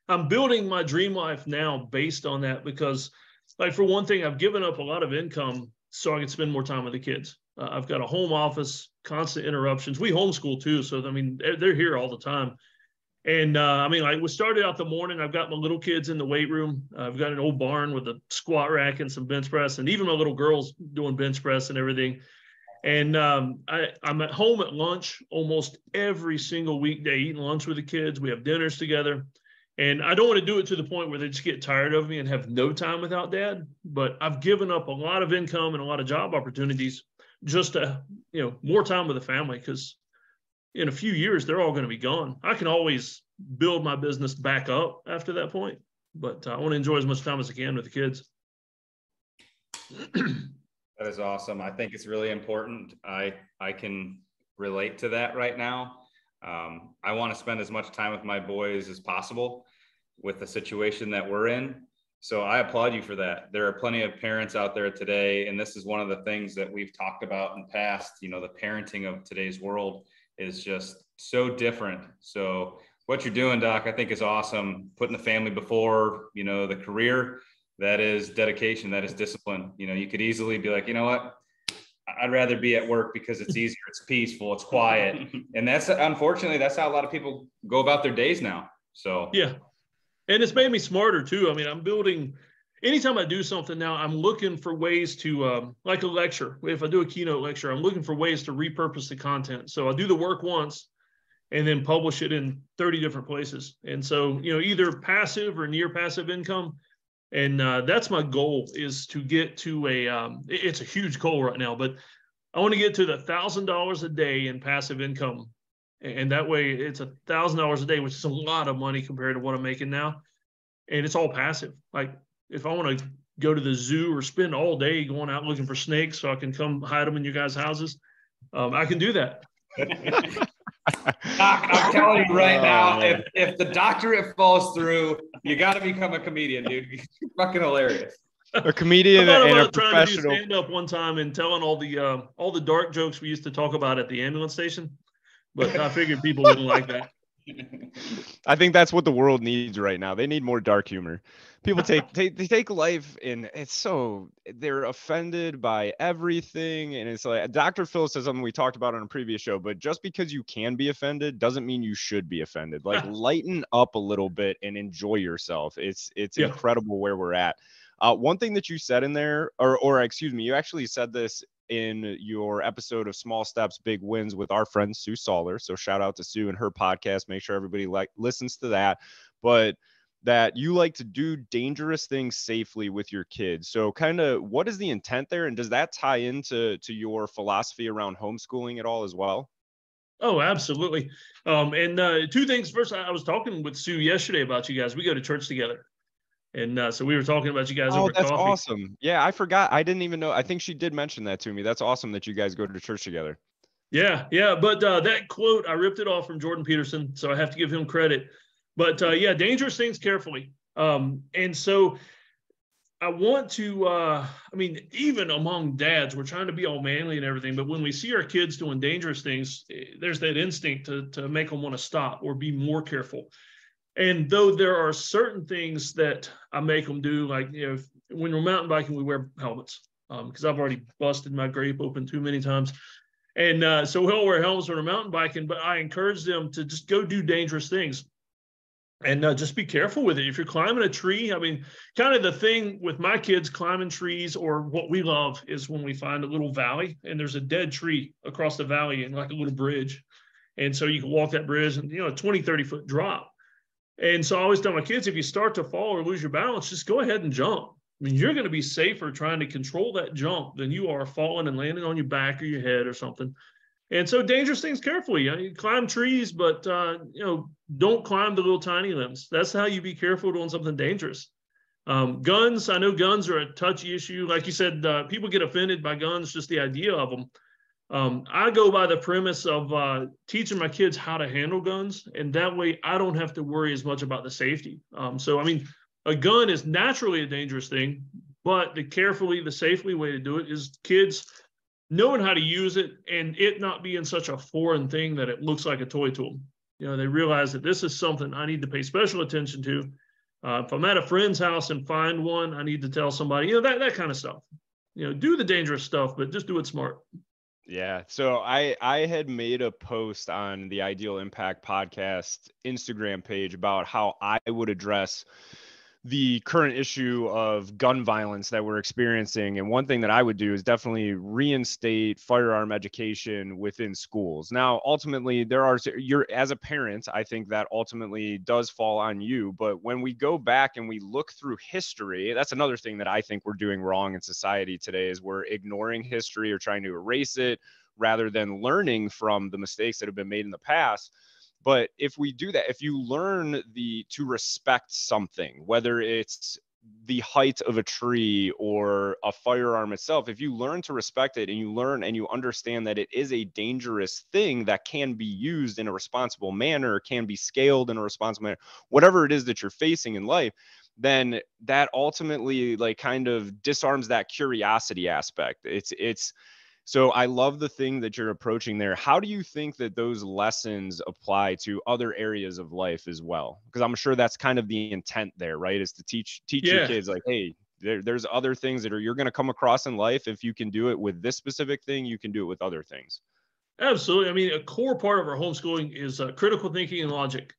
[SPEAKER 4] I'm building my dream life now based on that, because, like, for one thing, I've given up a lot of income so I can spend more time with the kids. I've got a home office, constant interruptions. We homeschool too. So, I mean, they're here all the time. And we started out the morning. I've got my little kids in the weight room. I've got an old barn with a squat rack and some bench press, and even my little girl's doing bench press and everything. And I'm at home at lunch almost every single weekday, eating lunch with the kids. We have dinners together. And I don't want to do it to the point where they just get tired of me and have no time without dad. But I've given up a lot of income and a lot of job opportunities just to, more time with the family, because in a few years, they're all going to be gone. I can always build my business back up after that point, but I want to enjoy as much time as I can with the kids.
[SPEAKER 3] That is awesome. I think it's really important. I can relate to that right now. I want to spend as much time with my boys as possible with the situation that we're in. So I applaud you for that. There are plenty of parents out there today, and this is one of the things that we've talked about in the past. The parenting of today's world is just so different. So what you're doing, Doc, I think is awesome. Putting the family before, the career, that is dedication, that is discipline. You could easily be like, you know what? I'd rather be at work because it's easier, it's peaceful, it's quiet. And unfortunately, that's how a lot of people go about their days now. So,
[SPEAKER 4] yeah. And it's made me smarter too. I mean, I'm building, anytime I do something now, I'm looking for ways to, like a lecture. If I do a keynote lecture, I'm looking for ways to repurpose the content. So I do the work once and then publish it in 30 different places. And so, either passive or near passive income. And that's my goal, is to get to it's a huge goal right now, but I want to get to the $1,000 a day in passive income. And that way it's $1,000 a day, which is a lot of money compared to what I'm making now. And it's all passive. Like, if I want to go to the zoo or spend all day going out looking for snakes so I can come hide them in you guys' houses, I can do that.
[SPEAKER 3] Doc, I'm telling you right now, if the doctorate falls through, you got to become a comedian, dude. You're fucking hilarious.
[SPEAKER 1] A comedian and a professional.
[SPEAKER 4] Trying to do stand up one time and telling all the dark jokes we used to talk about at the ambulance station, but I figured people wouldn't like that.
[SPEAKER 1] I think that's what the world needs right now. They need more dark humor. People they take life and they're offended by everything. And it's like Dr. Phil says something we talked about on a previous show, but just because you can be offended doesn't mean you should be offended. Like lighten up a little bit and enjoy yourself. It's incredible where we're at. One thing that you said in there, or excuse me, you actually said this in your episode of Small Steps, Big Wins with our friend Sue Soller. So shout out to Sue and her podcast. Make sure everybody listens to that. But that you like to do dangerous things safely with your kids. So kind of what is the intent there? And does that tie into your philosophy around homeschooling at all as well?
[SPEAKER 4] Oh, absolutely. And two things. First, I was talking with Sue yesterday about you guys. We go to church together. And so we were talking about you guys over
[SPEAKER 1] that's
[SPEAKER 4] coffee.
[SPEAKER 1] Awesome. Yeah, I forgot. I didn't even know. I think she did mention that to me. That's awesome that you guys go to church together.
[SPEAKER 4] Yeah. But that quote, I ripped it off from Jordan Peterson, so I have to give him credit. But yeah, dangerous things carefully. And so I want to, I mean, even among dads, we're trying to be all manly and everything. But when we see our kids doing dangerous things, there's that instinct to make them want to stop or be more careful. And though there are certain things that I make them do, like, when we're mountain biking, we wear helmets because I've already busted my grape open too many times. And so we'll wear helmets when we're mountain biking, but I encourage them to just go do dangerous things and just be careful with it. If you're climbing a tree, I mean, kind of the thing with my kids climbing trees, or what we love is when we find a little valley and there's a dead tree across the valley and like a little bridge. And so you can walk that bridge and, a 20, 30-foot drop. And so I always tell my kids, if you start to fall or lose your balance, just go ahead and jump. I mean, you're going to be safer trying to control that jump than you are falling and landing on your back or your head or something. And so dangerous things carefully. You climb trees, but, don't climb the little tiny limbs. That's how you be careful doing something dangerous. Guns, I know guns are a touchy issue. Like you said, people get offended by guns, just the idea of them. I go by the premise of teaching my kids how to handle guns, and that way I don't have to worry as much about the safety. So, I mean, a gun is naturally a dangerous thing, but the safely way to do it is kids knowing how to use it and it not being such a foreign thing that it looks like a toy to them. They realize that this is something I need to pay special attention to. If I'm at a friend's house and find one, I need to tell somebody, that kind of stuff. Do the dangerous stuff, but just do it smart.
[SPEAKER 1] Yeah. So I had made a post on the Ideal Impact podcast Instagram page about how I would address the current issue of gun violence that we're experiencing. And one thing that I would do is definitely reinstate firearm education within schools. Now, ultimately, as a parent, I think that ultimately does fall on you. But when we go back and we look through history, that's another thing that I think we're doing wrong in society today, is we're ignoring history or trying to erase it rather than learning from the mistakes that have been made in the past. But if we do that, if you learn to respect something, whether it's the height of a tree or a firearm itself, if you learn to respect it and you learn and you understand that it is a dangerous thing that can be used in a responsible manner, can be scaled in a responsible manner, whatever it is that you're facing in life, then that ultimately kind of disarms that curiosity aspect. So I love the thing that you're approaching there. How do you think that those lessons apply to other areas of life as well? Because I'm sure that's kind of the intent there, right? Is to teach your kids hey, there's other things that you're going to come across in life. If you can do it with this specific thing, you can do it with other things.
[SPEAKER 4] Absolutely. I mean, a core part of our homeschooling is critical thinking and logic.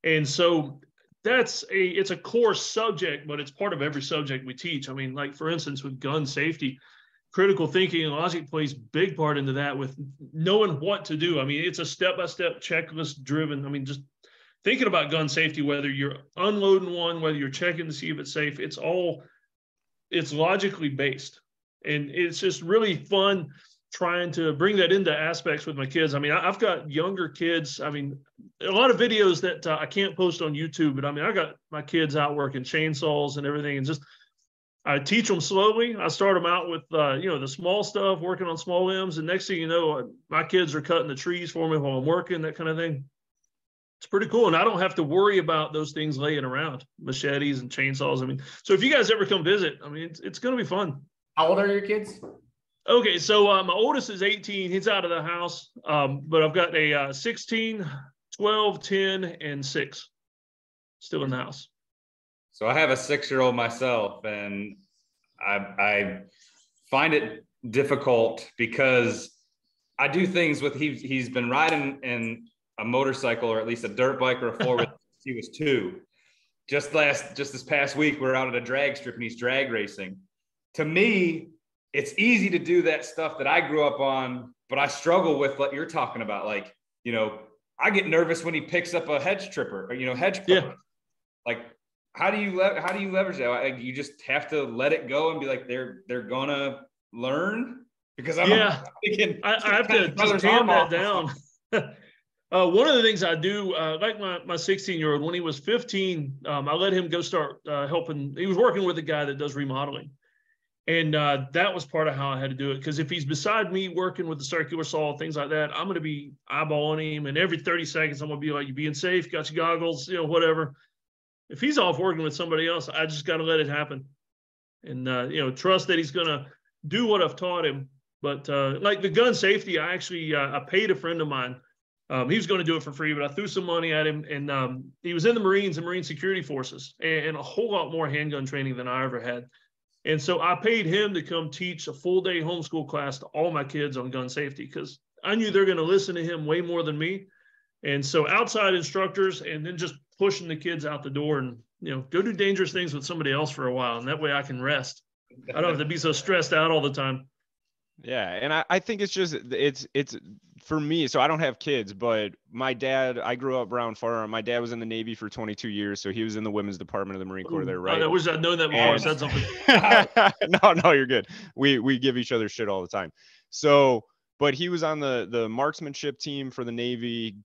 [SPEAKER 4] And so it's a core subject, but it's part of every subject we teach. I mean, like for instance, with gun safety, critical thinking and logic plays a big part into that, with knowing what to do. I mean, it's a step-by-step checklist driven. I mean, just thinking about gun safety, whether you're unloading one, whether you're checking to see if it's safe, it's logically based. And it's just really fun trying to bring that into aspects with my kids. I mean, I've got younger kids. I mean, a lot of videos that I can't post on YouTube, but I mean, I got my kids out working chainsaws and everything, and just I teach them slowly. I start them out with, the small stuff, working on small limbs. And next thing you know, my kids are cutting the trees for me while I'm working, that kind of thing. It's pretty cool. And I don't have to worry about those things laying around, machetes and chainsaws. I mean, so if you guys ever come visit, I mean, it's going to be fun.
[SPEAKER 2] How old are your kids?
[SPEAKER 4] Okay. So my oldest is 18. He's out of the house. But I've got a 16, 12, 10, and 6 still in the house.
[SPEAKER 3] So I have a 6-year-old myself, and I find it difficult because I do things with, he's been riding in a motorcycle, or at least a dirt bike or a four-wheel since he was 2. Just this past week, we were out at a drag strip and he's drag racing. To me, it's easy to do that stuff that I grew up on, but I struggle with what you're talking about. Like, you know, I get nervous when he picks up a hedge tripper, or, you know, hedge clipper.
[SPEAKER 4] Yeah.
[SPEAKER 3] Like, how do you leverage that? Like, you just have to let it go and be like, they're gonna learn, because I'm thinking,
[SPEAKER 4] I have to just tamp that down. One of the things I do, like my 16-year-old, when he was 15, I let him go start helping. He was working with a guy that does remodeling. And that was part of how I had to do it. Because if he's beside me working with the circular saw, things like that, I'm going to be eyeballing him. And every 30 seconds, I'm going to be like, you being safe, got your goggles, you know, whatever. If he's off working with somebody else, I just got to let it happen. And, you know, trust that he's going to do what I've taught him. But like the gun safety, I actually, I paid a friend of mine. He was going to do it for free, but I threw some money at him. And he was in the Marines and Marine Security Forces, and a whole lot more handgun training than I ever had. And so I paid him to come teach a full-day homeschool class to all my kids on gun safety, because I knew they're going to listen to him way more than me. And so outside instructors, and then just pushing the kids out the door and, you know, go do dangerous things with somebody else for a while. And that way I can rest. I don't have to be so stressed out all the time.
[SPEAKER 1] Yeah. And I think it's just, it's for me. So I don't have kids, but my dad, I grew up around firearm. My dad was in the Navy for 22 years. So he was in the women's department of the Marine Corps there, right?
[SPEAKER 4] I wish I'd known that before I said something.
[SPEAKER 1] No, you're good. We give each other shit all the time. So, but he was on the marksmanship team for the Navy.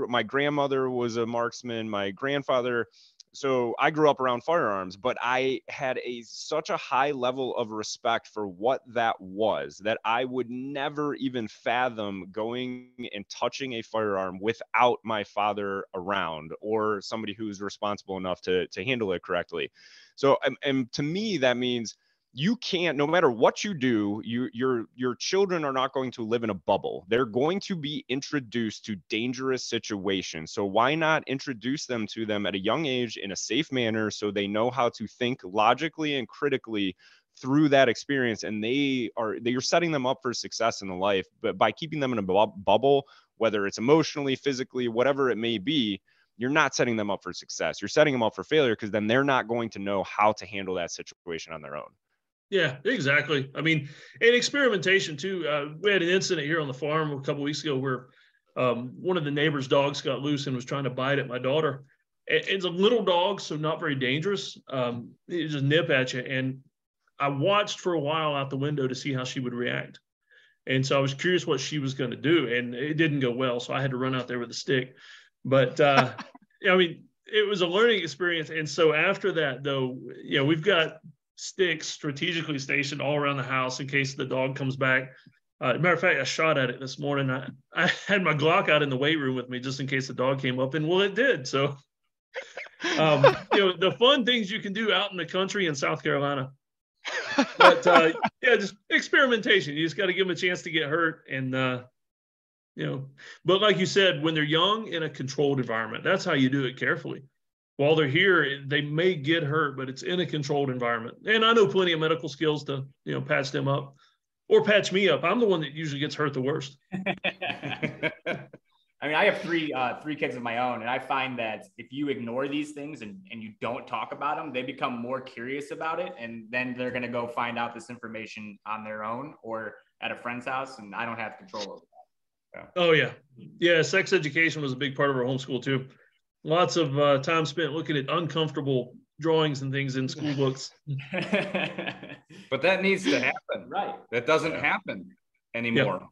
[SPEAKER 1] My grandmother was a marksman, my grandfather. So I grew up around firearms, but I had such a high level of respect for what that was, that I would never even fathom going and touching a firearm without my father around, or somebody who's responsible enough to handle it correctly. So, and to me, that means you can't, no matter what you do, your children are not going to live in a bubble. They're going to be introduced to dangerous situations. So why not introduce them to them at a young age in a safe manner, so they know how to think logically and critically through that experience, and you're setting them up for success in the life. But by keeping them in a bubble, whether it's emotionally, physically, whatever it may be, you're not setting them up for success. You're setting them up for failure, because then they're not going to know how to handle that situation on their own.
[SPEAKER 4] Yeah, exactly. I mean, and experimentation too. We had an incident here on the farm a couple of weeks ago where one of the neighbor's dogs got loose and was trying to bite at my daughter. It's a little dog, so not very dangerous. It just nip at you. And I watched for a while out the window to see how she would react. And so I was curious what she was going to do, and it didn't go well. So I had to run out there with a stick. But I mean, it was a learning experience. And so after that, though, you know, we've got sticks strategically stationed all around the house in case the dog comes back. Matter of fact, I shot at it this morning. I had my Glock out in the weight room with me just in case the dog came up, and well, it did. So, you know, the fun things you can do out in the country in South Carolina. But yeah, just experimentation. You just got to give them a chance to get hurt, and you know. But like you said, when they're young in a controlled environment, that's how you do it carefully. While they're here, they may get hurt, but it's in a controlled environment. And I know plenty of medical skills to, you know, patch them up or patch me up. I'm the one that usually gets hurt the worst.
[SPEAKER 2] I mean, I have three kids of my own, and I find that if you ignore these things and you don't talk about them, they become more curious about it. And then they're going to go find out this information on their own or at a friend's house, and I don't have control over that.
[SPEAKER 4] Oh, yeah. Yeah, sex education was a big part of our homeschool, too. Lots of time spent looking at uncomfortable drawings and things in school books.
[SPEAKER 3] But that needs to happen.
[SPEAKER 2] Right.
[SPEAKER 3] That doesn't happen anymore.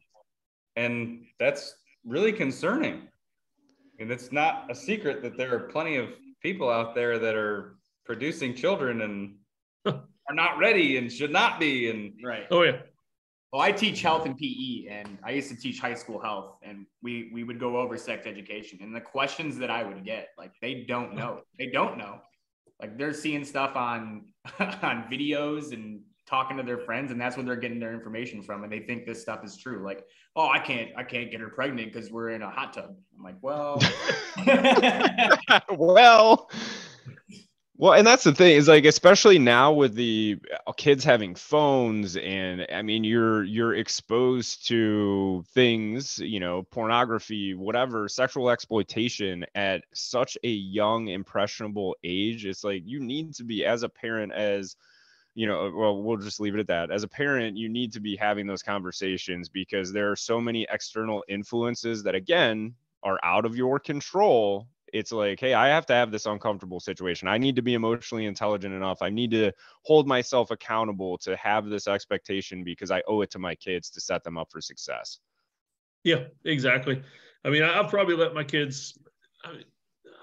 [SPEAKER 3] Yeah. And that's really concerning. And it's not a secret that there are plenty of people out there that are producing children and are not ready and should not be. And
[SPEAKER 2] right.
[SPEAKER 4] Oh, yeah.
[SPEAKER 2] Well, I teach health and PE, and I used to teach high school health, and we would go over sex education, and the questions that I would get, like, they don't know. They don't know. Like, they're seeing stuff on videos and talking to their friends, and that's where they're getting their information from. And they think this stuff is true. Like, oh, I can't get her pregnant because we're in a hot tub. I'm like, well,
[SPEAKER 1] well, and that's the thing is like, especially now with the kids having phones, and I mean, you're exposed to things, you know, pornography, whatever, sexual exploitation at such a young, impressionable age. It's like, you need to be, as a parent, as you know, well, we'll just leave it at that. As a parent, you need to be having those conversations, because there are so many external influences that, again, are out of your control. It's like, hey, I have to have this uncomfortable situation. I need to be emotionally intelligent enough. I need to hold myself accountable to have this expectation, because I owe it to my kids to set them up for success.
[SPEAKER 4] Yeah, exactly. I mean, I've probably let my kids, I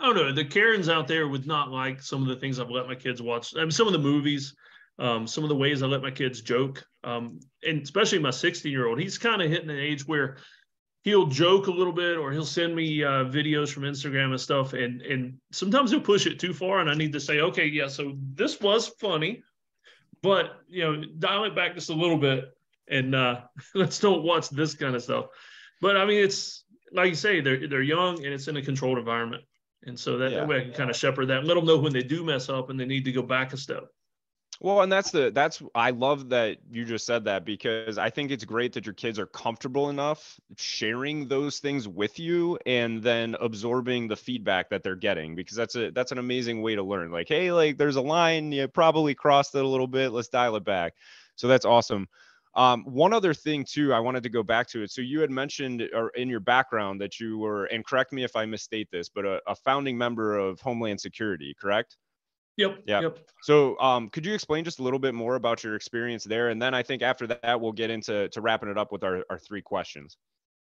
[SPEAKER 4] don't know, the Karens out there would not like some of the things I've let my kids watch. I mean, some of the movies, some of the ways I let my kids joke, and especially my 16-year-old, he's kind of hitting an age where he'll joke a little bit, or he'll send me videos from Instagram and stuff. And sometimes he'll push it too far, and I need to say, okay, yeah, so this was funny, but, you know, dial it back just a little bit, and let's don't watch this kind of stuff. But I mean, it's like you say, they're young, and it's in a controlled environment. And so that way I can kind of shepherd that and let them know when they do mess up and they need to go back a step.
[SPEAKER 1] Well, and I love that you just said that, because I think it's great that your kids are comfortable enough sharing those things with you, and then absorbing the feedback that they're getting, because that's an amazing way to learn. Like, hey, like, there's a line, you probably crossed it a little bit, let's dial it back. So that's awesome. One other thing too, I wanted to go back to it. So you had mentioned, or in your background, that you were, and correct me if I misstate this, but a founding member of Homeland Security, correct?
[SPEAKER 4] Yep.
[SPEAKER 1] So could you explain just a little bit more about your experience there? And then I think after that, we'll get into wrapping it up with our 3 questions.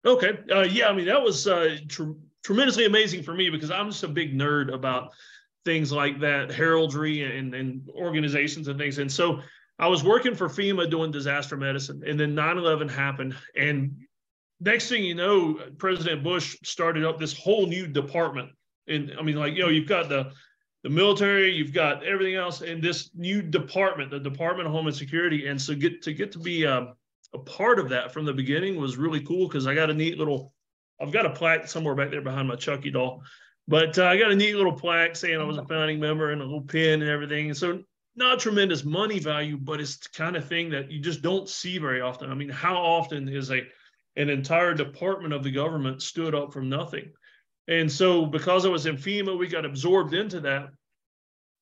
[SPEAKER 4] Okay. Yeah, I mean, that was tremendously amazing for me, because I'm just a big nerd about things like that, heraldry and organizations and things. And so I was working for FEMA doing disaster medicine, and then 9/11 happened. And next thing you know, President Bush started up this whole new department. And I mean, like, you know, you've got the military, you've got everything else in this new department, the Department of Homeland Security. And so get to be a part of that from the beginning was really cool, because I got I've got a plaque somewhere back there behind my Chucky doll, but I got a neat little plaque saying I was a founding member, and a little pin and everything. And so not tremendous money value, but it's the kind of thing that you just don't see very often. I mean, how often is an entire department of the government stood up from nothing? And so because I was in FEMA, we got absorbed into that,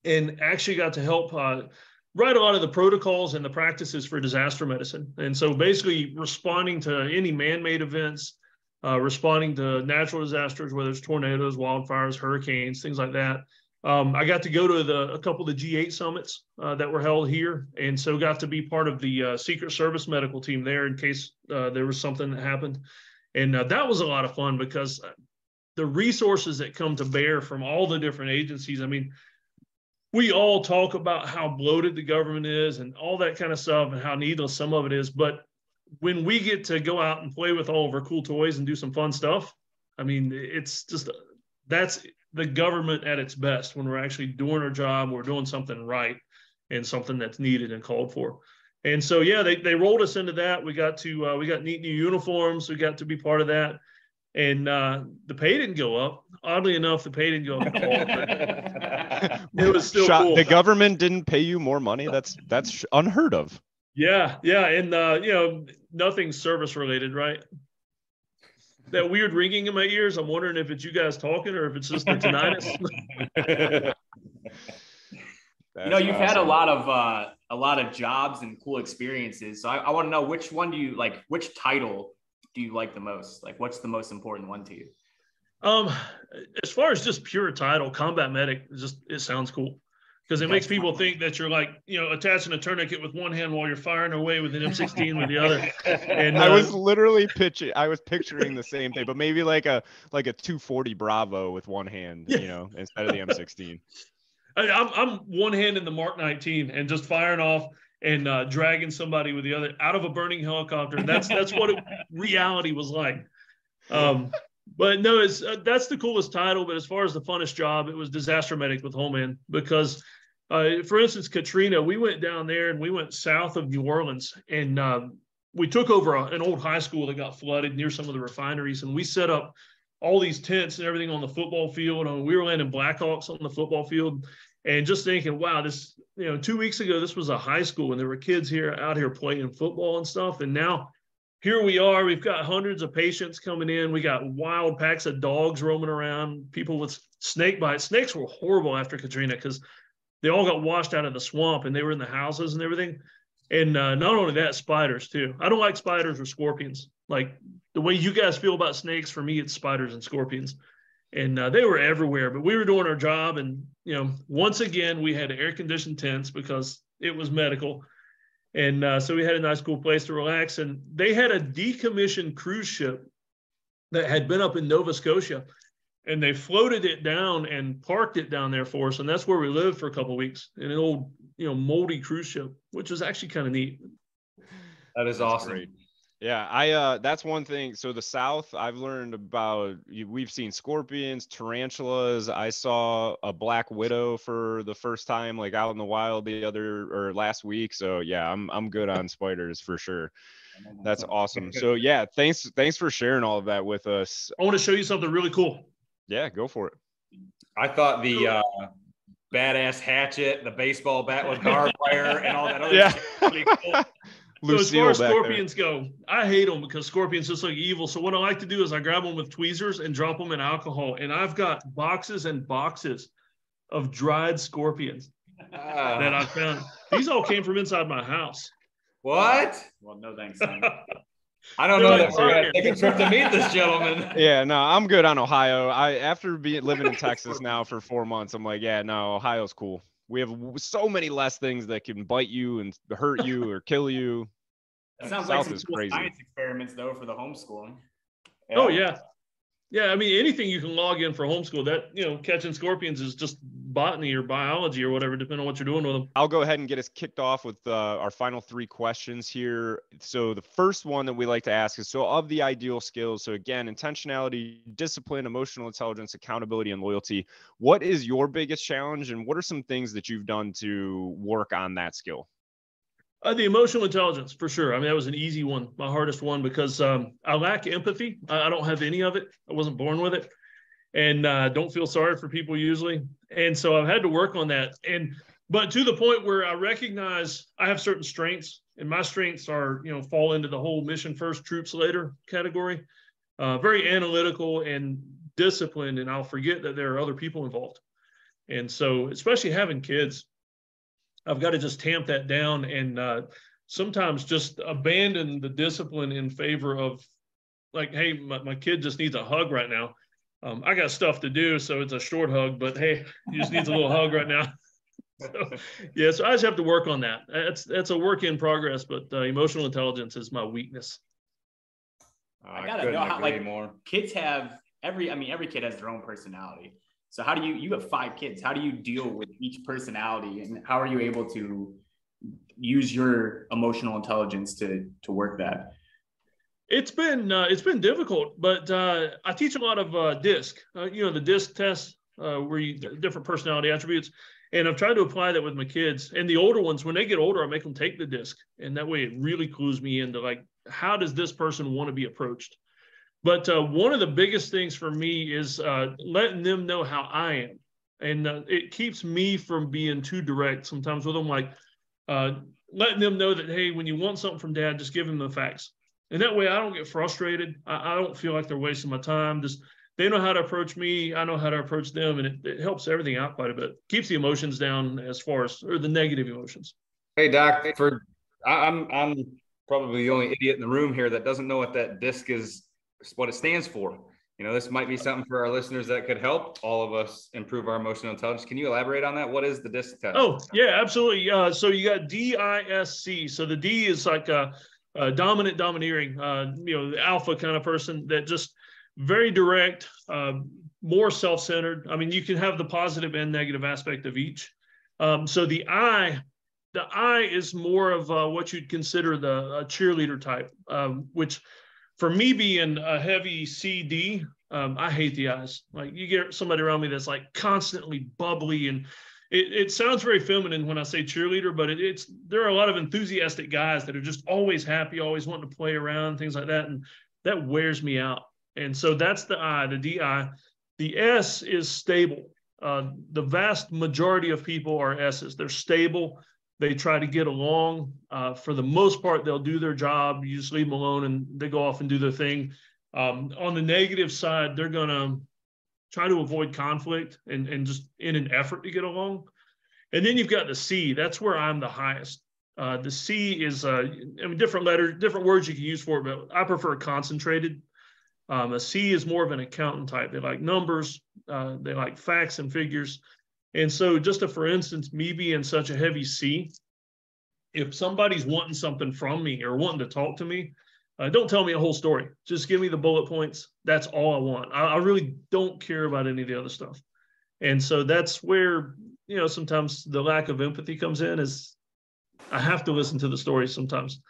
[SPEAKER 4] and actually got to help write a lot of the protocols and the practices for disaster medicine. And so basically responding to any man-made events, responding to natural disasters, whether it's tornadoes, wildfires, hurricanes, things like that. I got to go to a couple of the G8 summits that were held here, and so got to be part of the Secret Service medical team there in case there was something that happened. And that was a lot of fun, because the resources that come to bear from all the different agencies. I mean, we all talk about how bloated the government is and all that kind of stuff, and how needless some of it is. But when we get to go out and play with all of our cool toys and do some fun stuff, I mean, it's just, that's the government at its best, when we're actually doing our job, we're doing something right and something that's needed and called for. And so, yeah, they rolled us into that. We got neat new uniforms. We got to be part of that. And the pay didn't go up. Oddly enough, the pay didn't go up at all. But it was still cool.
[SPEAKER 1] The government didn't pay you more money? That's unheard of.
[SPEAKER 4] Yeah. And, you know, nothing service related, right? That weird ringing in my ears, I'm wondering if it's you guys talking or if it's just the tinnitus.
[SPEAKER 2] You know, you've had a lot of jobs and cool experiences. So I want to know, which one do you like? Which title do you like the most? Like, what's the most important one to you?
[SPEAKER 4] As far as just pure title, combat medic, it sounds cool, because it makes people think that you're like, you know, attaching a tourniquet with one hand while you're firing away with an M16 with the other. And
[SPEAKER 1] I was literally picturing the same thing, but maybe like a 240 Bravo with one hand, you know, instead of the M16.
[SPEAKER 4] I'm one hand in the Mark 19 and just firing off and dragging somebody with the other out of a burning helicopter. And that's what reality was like. But no, that's the coolest title. But as far as the funnest job, it was disaster medic with Homeland, because For instance, Katrina, we went down there and we went south of New Orleans, and we took over an old high school that got flooded near some of the refineries, and we set up all these tents and everything on the football field. We were landing Blackhawks on the football field, and just thinking, wow, this, 2 weeks ago, this was a high school and there were kids out here playing football and stuff. And now here we are, we've got hundreds of patients coming in. We got wild packs of dogs roaming around, people with snake bites. Snakes were horrible after Katrina because they all got washed out of the swamp and they were in the houses and everything. And not only that, spiders too. I don't like spiders or scorpions. Like the way you guys feel about snakes, for me, it's spiders and scorpions. And they were everywhere, but we were doing our job. And, once again, we had air-conditioned tents because it was medical. And so we had a nice, cool place to relax. And they had a decommissioned cruise ship that had been up in Nova Scotia. And they floated it down and parked it down there for us. And that's where we lived for a couple of weeks in an old, moldy cruise ship, which was actually kind of neat.
[SPEAKER 3] That is awesome.
[SPEAKER 1] Great. Yeah, that's one thing. So the South, I've learned about, we've seen scorpions, tarantulas. I saw a black widow for the first time, like out in the wild last week. So yeah, I'm good on spiders for sure. That's awesome. So yeah, thanks for sharing all of that with us.
[SPEAKER 4] I want to show you something really cool.
[SPEAKER 1] Yeah, go for it.
[SPEAKER 3] I thought the badass hatchet, the baseball bat with barbed wire, and all that other shit was pretty cool.
[SPEAKER 4] So as far as scorpions go, I hate them because scorpions just look evil. So what I like to do is I grab them with tweezers and drop them in alcohol. And I've got boxes and boxes of dried scorpions that I found. These all came from inside my house.
[SPEAKER 3] What?
[SPEAKER 2] Well, no thanks, son.
[SPEAKER 3] I don't know that we're going to take a trip to meet this gentleman.
[SPEAKER 1] Yeah, no, I'm good on Ohio. After living in Texas now for 4 months, I'm like, yeah, no, Ohio's cool. We have so many less things that can bite you and hurt you or kill you.
[SPEAKER 2] That sounds
[SPEAKER 1] South
[SPEAKER 2] like
[SPEAKER 1] is
[SPEAKER 2] some cool
[SPEAKER 1] crazy.
[SPEAKER 2] science experiments, though, for the homeschooling.
[SPEAKER 3] Yeah.
[SPEAKER 4] Oh, yeah. Yeah, I mean, anything you can log in for homeschool, that, catching scorpions is just botany or biology or whatever, depending on what you're doing with them.
[SPEAKER 1] I'll go ahead and get us kicked off with our final 3 questions here. So the first one that we like to ask is, so of the ideal skills, so again, intentionality, discipline, emotional intelligence, accountability, and loyalty, what is your biggest challenge and what are some things that you've done to work on that skill?
[SPEAKER 4] The emotional intelligence, for sure. I mean, that was an easy one, my hardest one, because I lack empathy. I don't have any of it. I wasn't born with it. And don't feel sorry for people usually. And so I've had to work on that. But to the point where I recognize I have certain strengths, and my strengths are, fall into the whole mission first, troops later category. Very analytical and disciplined, and I'll forget that there are other people involved. And so, especially having kids, I've got to just tamp that down and sometimes just abandon the discipline in favor of like, hey, my kid just needs a hug right now. I got stuff to do, so it's a short hug, but hey, he just needs a little hug right now. So I just have to work on that. That's a work in progress, but emotional intelligence is my weakness.
[SPEAKER 2] I gotta know how kids have every kid has their own personality. So how do you have 5 kids? How do you deal with each personality, and how are you able to use your emotional intelligence to work that?
[SPEAKER 4] It's been difficult, but I teach a lot of DISC, the DISC test, where you different personality attributes, and I've tried to apply that with my kids. And the older ones, when they get older, I make them take the DISC, and that way it really clues me into like, how does this person want to be approached? But one of the biggest things for me is letting them know how I am. And it keeps me from being too direct sometimes with them, like letting them know that, hey, when you want something from dad, just give them the facts. And that way I don't get frustrated. I don't feel like they're wasting my time. Just they know how to approach me. I know how to approach them. And it helps everything out quite a bit. Keeps the emotions down or the negative emotions.
[SPEAKER 3] Hey, Doc, I'm probably the only idiot in the room here that doesn't know what that DISC is, what it stands for. This might be something for our listeners that could help all of us improve our emotional intelligence. Can you elaborate on that? What is the DISC test?
[SPEAKER 4] Oh, yeah, absolutely. So you got DISC. So the D is like a dominant, domineering, the alpha kind of person that just very direct, more self-centered. I mean, you can have the positive and negative aspect of each. So the I is more of what you'd consider the cheerleader type, which for me being a heavy CD, I hate the I's. Like you get somebody around me that's like constantly bubbly and it sounds very feminine when I say cheerleader, but there are a lot of enthusiastic guys that are just always happy, always wanting to play around, things like that. And that wears me out. And so that's the I, the DI. The S is stable. The vast majority of people are S's. They're stable. They try to get along. For the most part, they'll do their job. You just leave them alone and they go off and do their thing. On the negative side, they're going to try to avoid conflict and just in an effort to get along. And then you've got the C. That's where I'm the highest. The C is, different letters, different words you can use for it, but I prefer concentrated. A C is more of an accountant type. They like numbers. They like facts and figures. And so just for instance, me being such a heavy C, if somebody's wanting something from me or wanting to talk to me, don't tell me a whole story. Just give me the bullet points. That's all I want. I really don't care about any of the other stuff. And so that's where, sometimes the lack of empathy comes in, is I have to listen to the stories sometimes.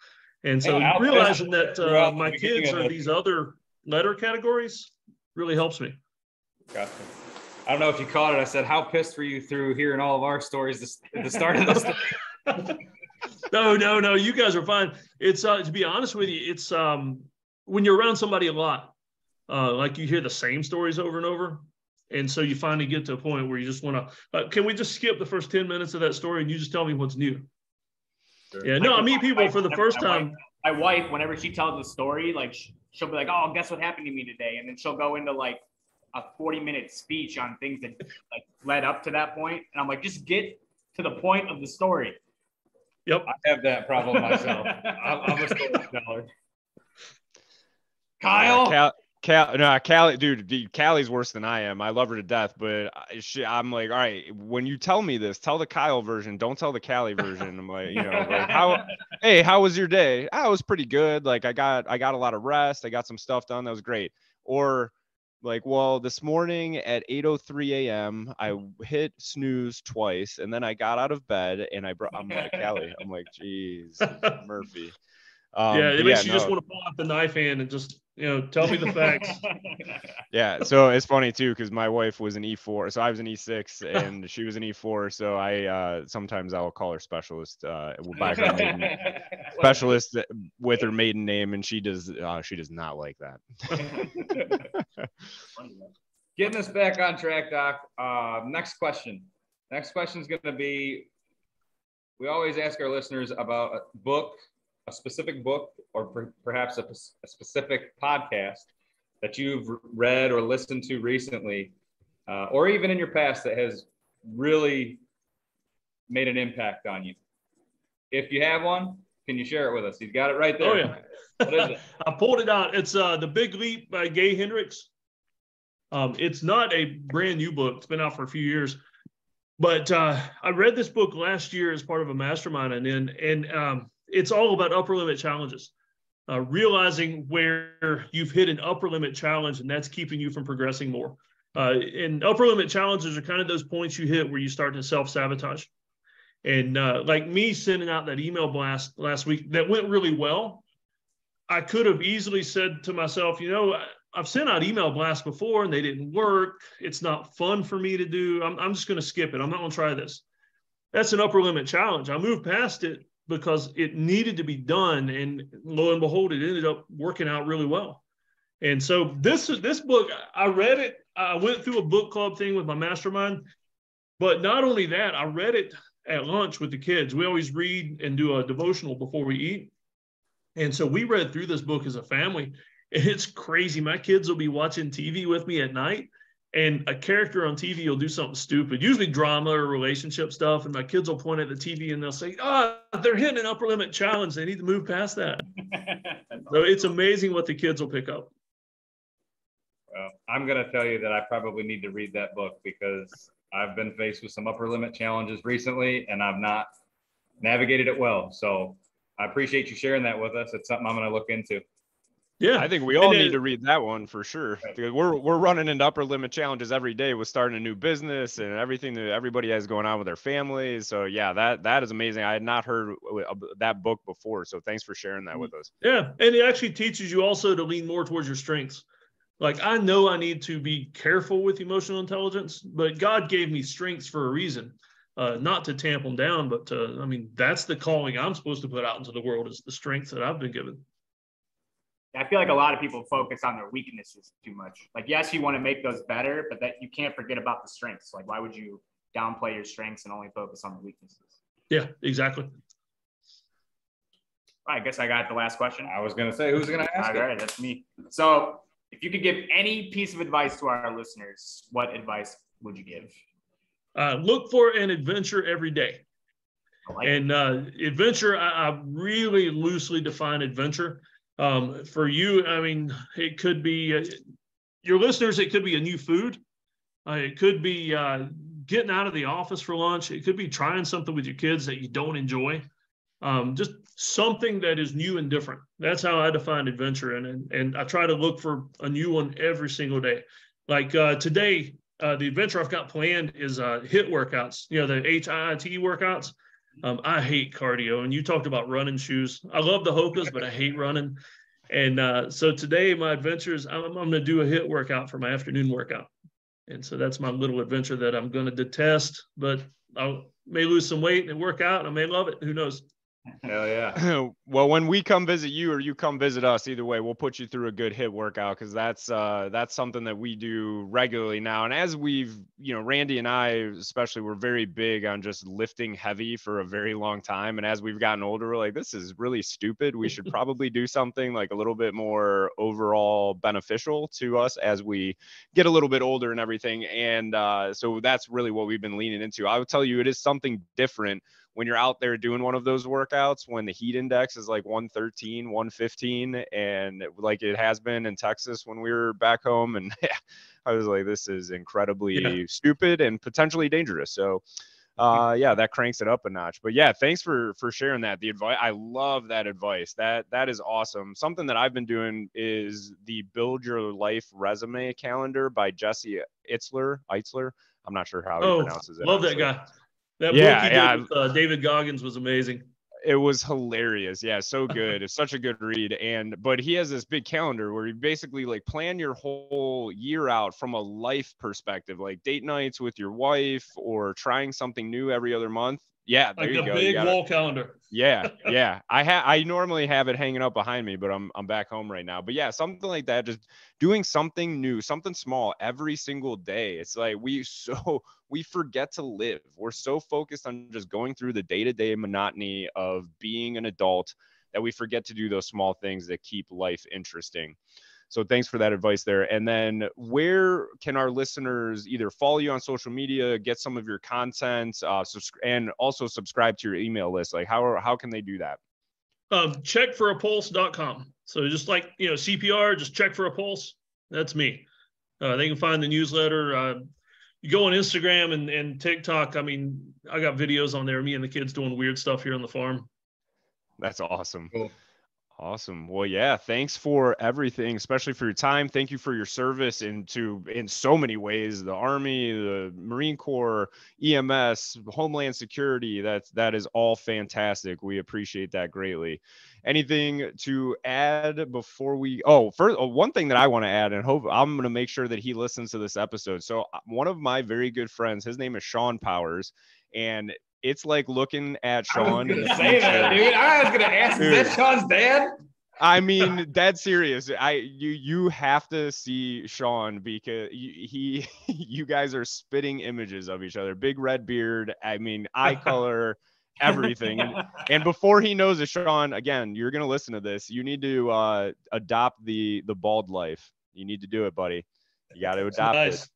[SPEAKER 4] And so realizing that my kids are these other letter categories really helps me.
[SPEAKER 3] Gotcha. I don't know if you caught it. I said, how pissed were you through hearing all of our stories at the start of this?
[SPEAKER 4] No. You guys are fine. It's to be honest with you, it's when you're around somebody a lot, like you hear the same stories over and over. And so you finally get to a point where you just want to, can we just skip the first 10 minutes of that story and you just tell me what's new? Sure. Yeah, no, I meet people for the first time.
[SPEAKER 2] My wife, whenever she tells a story, like she'll be like, oh, guess what happened to me today? And then she'll go into like a 40-minute speech on things that like led up to that point. And I'm like, just get to the point of the story.
[SPEAKER 4] Yep.
[SPEAKER 3] I have that problem myself. I'm a storyteller.
[SPEAKER 2] Kyle?
[SPEAKER 1] Callie, dude, Callie's worse than I am. I love her to death, but I'm like, all right, when you tell me this, tell the Kyle version. Don't tell the Callie version. I'm like, how was your day? Oh, it was pretty good. Like I got a lot of rest. I got some stuff done. That was great. Or like, well, this morning at 8:03 a.m., I hit snooze twice, and then I got out of bed, and I'm like, Callie, I'm like, geez, Murphy.
[SPEAKER 4] It makes you just want to pull out the knife hand and just, tell me the facts.
[SPEAKER 1] Yeah. So it's funny too, because my wife was an E4. So I was an E6 and she was an E4. So I sometimes I'll call her specialist by her maiden specialist with her maiden name, and she does not like that.
[SPEAKER 3] Getting us back on track, Doc. Next question. Next question is going to be, we always ask our listeners about a book, a specific book, or perhaps a specific podcast that you've read or listened to recently, or even in your past, that has really made an impact on you. If you have one, can you share it with us? He's got it right there.
[SPEAKER 4] Oh, yeah.
[SPEAKER 3] What is it?
[SPEAKER 4] I pulled it out. It's The Big Leap by Gay Hendricks. It's not a brand new book. It's been out for a few years. But I read this book last year as part of a mastermind, and it's all about upper limit challenges. Realizing where you've hit an upper limit challenge and that's keeping you from progressing more. And upper limit challenges are kind of those points you hit where you start to self-sabotage. And like me sending out that email blast last week that went really well, I could have easily said to myself, I've sent out email blasts before and they didn't work. It's not fun for me to do. I'm just going to skip it. I'm not going to try this. That's an upper limit challenge. I moved past it because it needed to be done. And lo and behold, it ended up working out really well. And so this book, I read it. I went through a book club thing with my mastermind, but not only that, I read it at lunch with the kids. We always read and do a devotional before we eat. And so we read through this book as a family. And it's crazy. My kids will be watching TV with me at night, and a character on TV will do something stupid, usually drama or relationship stuff. And my kids will point at the TV and they'll say, they're hitting an upper limit challenge. They need to move past that. So it's amazing what the kids will pick up.
[SPEAKER 3] Well, I'm going to tell you that I probably need to read that book because I've been faced with some upper limit challenges recently and I've not navigated it well. So I appreciate you sharing that with us. It's something I'm going to look into.
[SPEAKER 1] Yeah, I think we all need to read that one for sure. Because we're running into upper limit challenges every day with starting a new business and everything that everybody has going on with their families. So yeah, that is amazing. I had not heard that book before. So thanks for sharing that with us.
[SPEAKER 4] Yeah, and it actually teaches you also to lean more towards your strengths. Like I know I need to be careful with emotional intelligence, but God gave me strengths for a reason. not to tamp them down, but I mean, that's the calling I'm supposed to put out into the world, is the strengths that I've been given.
[SPEAKER 2] I feel like a lot of people focus on their weaknesses too much. Like, yes, you want to make those better, but that you can't forget about the strengths. Like, why would you downplay your strengths and only focus on the weaknesses?
[SPEAKER 4] Yeah, exactly.
[SPEAKER 2] I guess I got the last question.
[SPEAKER 3] I was going to say, who's going to ask
[SPEAKER 2] All
[SPEAKER 3] it?
[SPEAKER 2] right, that's me. So if you could give any piece of advice to our listeners, what advice would you give?
[SPEAKER 4] Look for an adventure every day. And adventure, I really loosely define adventure. For you, I mean, it could be your listeners, it could be a new food. It could be getting out of the office for lunch. It could be trying something with your kids that you don't enjoy. Just something that is new and different. That's how I define adventure. And I try to look for a new one every single day. Like today, the adventure I've got planned is HIIT workouts, the HIIT workouts. I hate cardio. And you talked about running shoes. I love the Hokas, but I hate running. And so today my adventure is I'm going to do a HIIT workout for my afternoon workout. And so that's my little adventure that I'm going to detest, but I may lose some weight and work out and I may love it. Who knows?
[SPEAKER 3] Hell yeah.
[SPEAKER 1] Well, when we come visit you or you come visit us, either way, we'll put you through a good HIIT workout, because that's something that we do regularly now. And as we've, Randy and I especially, we're very big on just lifting heavy for a very long time. And as we've gotten older, we're like, this is really stupid. We should probably do something like a little bit more overall beneficial to us as we get a little bit older and everything. And so that's really what we've been leaning into. I would tell you, it is something different when you're out there doing one of those workouts, when the heat index is like 113, 115, and like it has been in Texas when we were back home. And I was like, this is incredibly stupid and potentially dangerous. So that cranks it up a notch. But yeah, thanks for sharing that. The advice, I love that advice. That is awesome. Something that I've been doing is the Build Your Life Resume Calendar by Jesse Itzler. I'm not sure how he pronounces it.
[SPEAKER 4] Love
[SPEAKER 1] honestly.
[SPEAKER 4] That guy. That book he did with David Goggins was amazing.
[SPEAKER 1] It was hilarious. Yeah, so good. It's such a good read. But he has this big calendar where you basically like plan your whole year out from a life perspective, like date nights with your wife or trying something new every other month. Yeah, there you go.
[SPEAKER 4] Big wall calendar.
[SPEAKER 1] Yeah. I normally have it hanging up behind me, but I'm back home right now. But yeah, something like that, just doing something new, something small every single day. It's like we forget to live. We're so focused on just going through the day-to-day monotony of being an adult that we forget to do those small things that keep life interesting. So thanks for that advice there. And then where can our listeners either follow you on social media, get some of your content, and also subscribe to your email list? Like how can they do that?
[SPEAKER 4] Checkforapulse.com. So just like, CPR, just check for a pulse. That's me. They can find the newsletter. You go on Instagram and TikTok. I mean, I got videos on there, me and the kids doing weird stuff here on the farm.
[SPEAKER 1] That's awesome.
[SPEAKER 3] Cool.
[SPEAKER 1] Awesome. Well, yeah, thanks for everything, especially for your time. Thank you for your service in so many ways, the Army, the Marine Corps, EMS, Homeland Security. That is all fantastic. We appreciate that greatly. Anything to add before we, first, one thing that I want to add, and hope I'm going to make sure that he listens to this episode. So one of my very good friends, his name is Sean Powers, and it's like looking at Sean.
[SPEAKER 2] I was going to say that, dude. I was going to ask, is that Sean's dad?
[SPEAKER 1] I mean, dead serious. You have to see Sean, because you guys are spitting images of each other. Big red beard. I mean, eye color, everything. And before he knows it, Sean, again, you're going to listen to this. You need to adopt the bald life. You need to do it, buddy. You got to adopt it.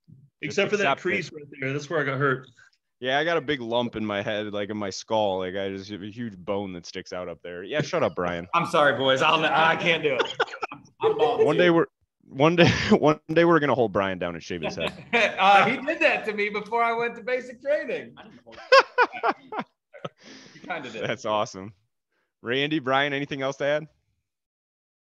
[SPEAKER 4] Except for that crease right there. That's where I got hurt.
[SPEAKER 1] Yeah, I got a big lump in my head, like in my skull. Like I just have a huge bone that sticks out up there. Yeah, shut up, Brian.
[SPEAKER 2] I'm sorry, boys. I can't do it.
[SPEAKER 1] One day we're gonna hold Brian down and shave his head.
[SPEAKER 3] He did that to me before I went to basic training. He kind of did.
[SPEAKER 1] That's awesome. Randy, Brian, anything else to add?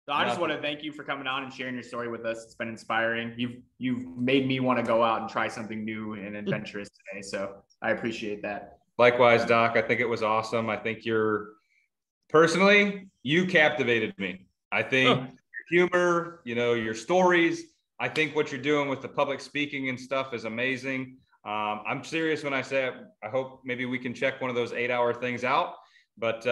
[SPEAKER 2] So I just want to thank you for coming on and sharing your story with us. It's been inspiring. You've made me want to go out and try something new and adventurous today. So I appreciate that.
[SPEAKER 3] Likewise, Doc. I think it was awesome. I think you captivated me. I think your humor, your stories. I think what you're doing with the public speaking and stuff is amazing. I'm serious when I say I hope maybe we can check one of those 8-hour things out, but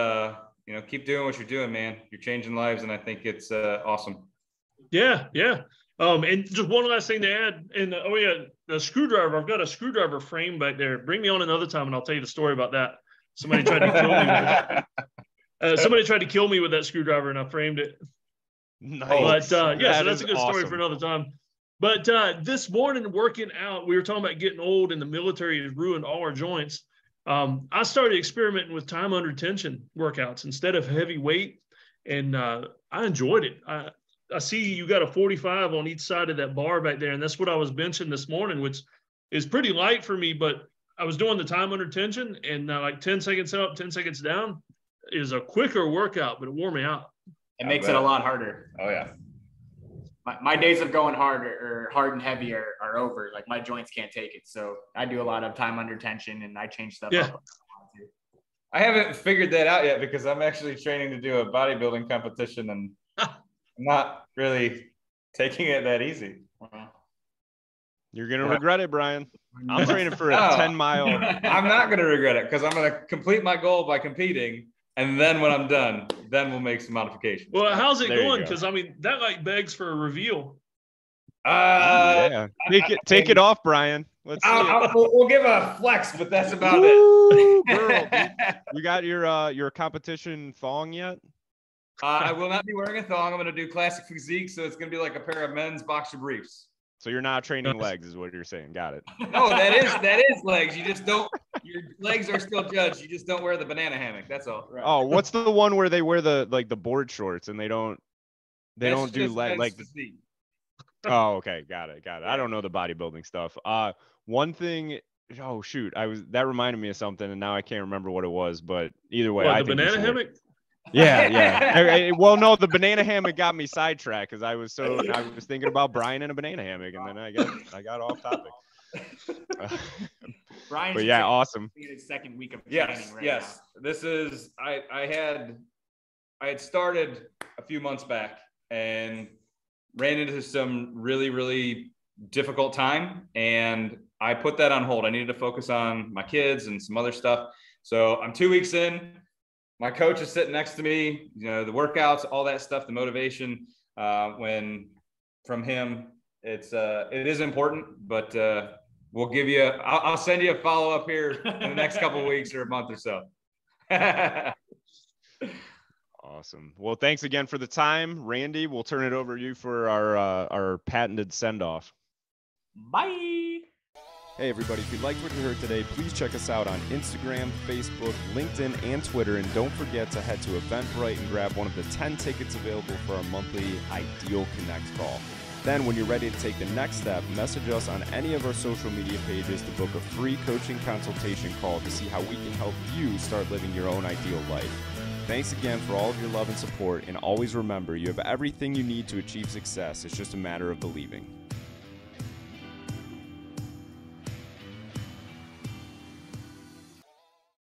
[SPEAKER 3] keep doing what you're doing, man. You're changing lives, and I think it's awesome.
[SPEAKER 4] Yeah. And just one last thing to add, and the screwdriver. I've got a screwdriver frame back there. Bring me on another time, and I'll tell you the story about that. Somebody tried to kill me with that. Somebody tried to kill me with that screwdriver, and I framed it.
[SPEAKER 1] Nice.
[SPEAKER 4] But so that's a good story for another time. But this morning, working out, we were talking about getting old, and the military has ruined all our joints. I started experimenting with time under tension workouts instead of heavy weight, and I enjoyed it. I see you got a 45 on each side of that bar back there, and that's what I was benching this morning, which is pretty light for me, but I was doing the time under tension, and like 10 seconds up, 10 seconds down is a quicker workout, but it wore me out.
[SPEAKER 2] It makes it a lot harder.
[SPEAKER 3] Oh, yeah.
[SPEAKER 2] My days of going hard or hard and heavy are over. Like, my joints can't take it. So I do a lot of time under tension, and I change stuff up.
[SPEAKER 3] I haven't figured that out yet because I'm actually training to do a bodybuilding competition, and I'm not really taking it that easy.
[SPEAKER 1] You're going to regret it, Brian. I'm training for a 10-mile.
[SPEAKER 3] I'm not going to regret it because I'm going to complete my goal by competing. And then when I'm done, then we'll make some modifications.
[SPEAKER 4] Well, how's it going? Because, I mean, that like begs for a reveal.
[SPEAKER 1] Take it off, Brian. Let's see
[SPEAKER 3] we'll give a flex, but that's about it.
[SPEAKER 1] Girl, you got your competition thong yet?
[SPEAKER 3] I will not be wearing a thong. I'm going to do classic physique, so it's going to be like a pair of men's boxer briefs.
[SPEAKER 1] So you're not training legs, is what you're saying. Got it.
[SPEAKER 3] No, that is legs. You just don't. Your legs are still judged. You just don't wear the banana hammock. That's all. Right.
[SPEAKER 1] Oh, what's the one where they wear the board shorts and they don't do like. Oh, okay, got it. I don't know the bodybuilding stuff. One thing. Oh shoot, that reminded me of something, and now I can't remember what it was. But either way, I think
[SPEAKER 4] the banana hammock.
[SPEAKER 1] Yeah. Well, no, the banana hammock got me sidetracked because I was thinking about Brian in a banana hammock, and then I got off topic.
[SPEAKER 2] Brian,
[SPEAKER 1] but yeah, awesome.
[SPEAKER 2] His second week of
[SPEAKER 3] training
[SPEAKER 2] right
[SPEAKER 3] now. This is I had started a few months back and ran into some really, really difficult time, and I put that on hold. I needed to focus on my kids and some other stuff. So I'm 2 weeks in. My coach is sitting next to me, the workouts, all that stuff, the motivation, when from him, it is important, but we'll give you, I'll send you a follow-up here in the next couple of weeks or a month or so.
[SPEAKER 1] Awesome. Well, thanks again for the time. Randy, we'll turn it over to you for our patented send-off.
[SPEAKER 2] Bye.
[SPEAKER 1] Hey everybody, if you liked what you heard today, please check us out on Instagram, Facebook, LinkedIn, and Twitter. And don't forget to head to Eventbrite and grab one of the 10 tickets available for our monthly Ideal Connect call. Then when you're ready to take the next step, message us on any of our social media pages to book a free coaching consultation call to see how we can help you start living your own ideal life. Thanks again for all of your love and support, and always remember, you have everything you need to achieve success. It's just a matter of believing.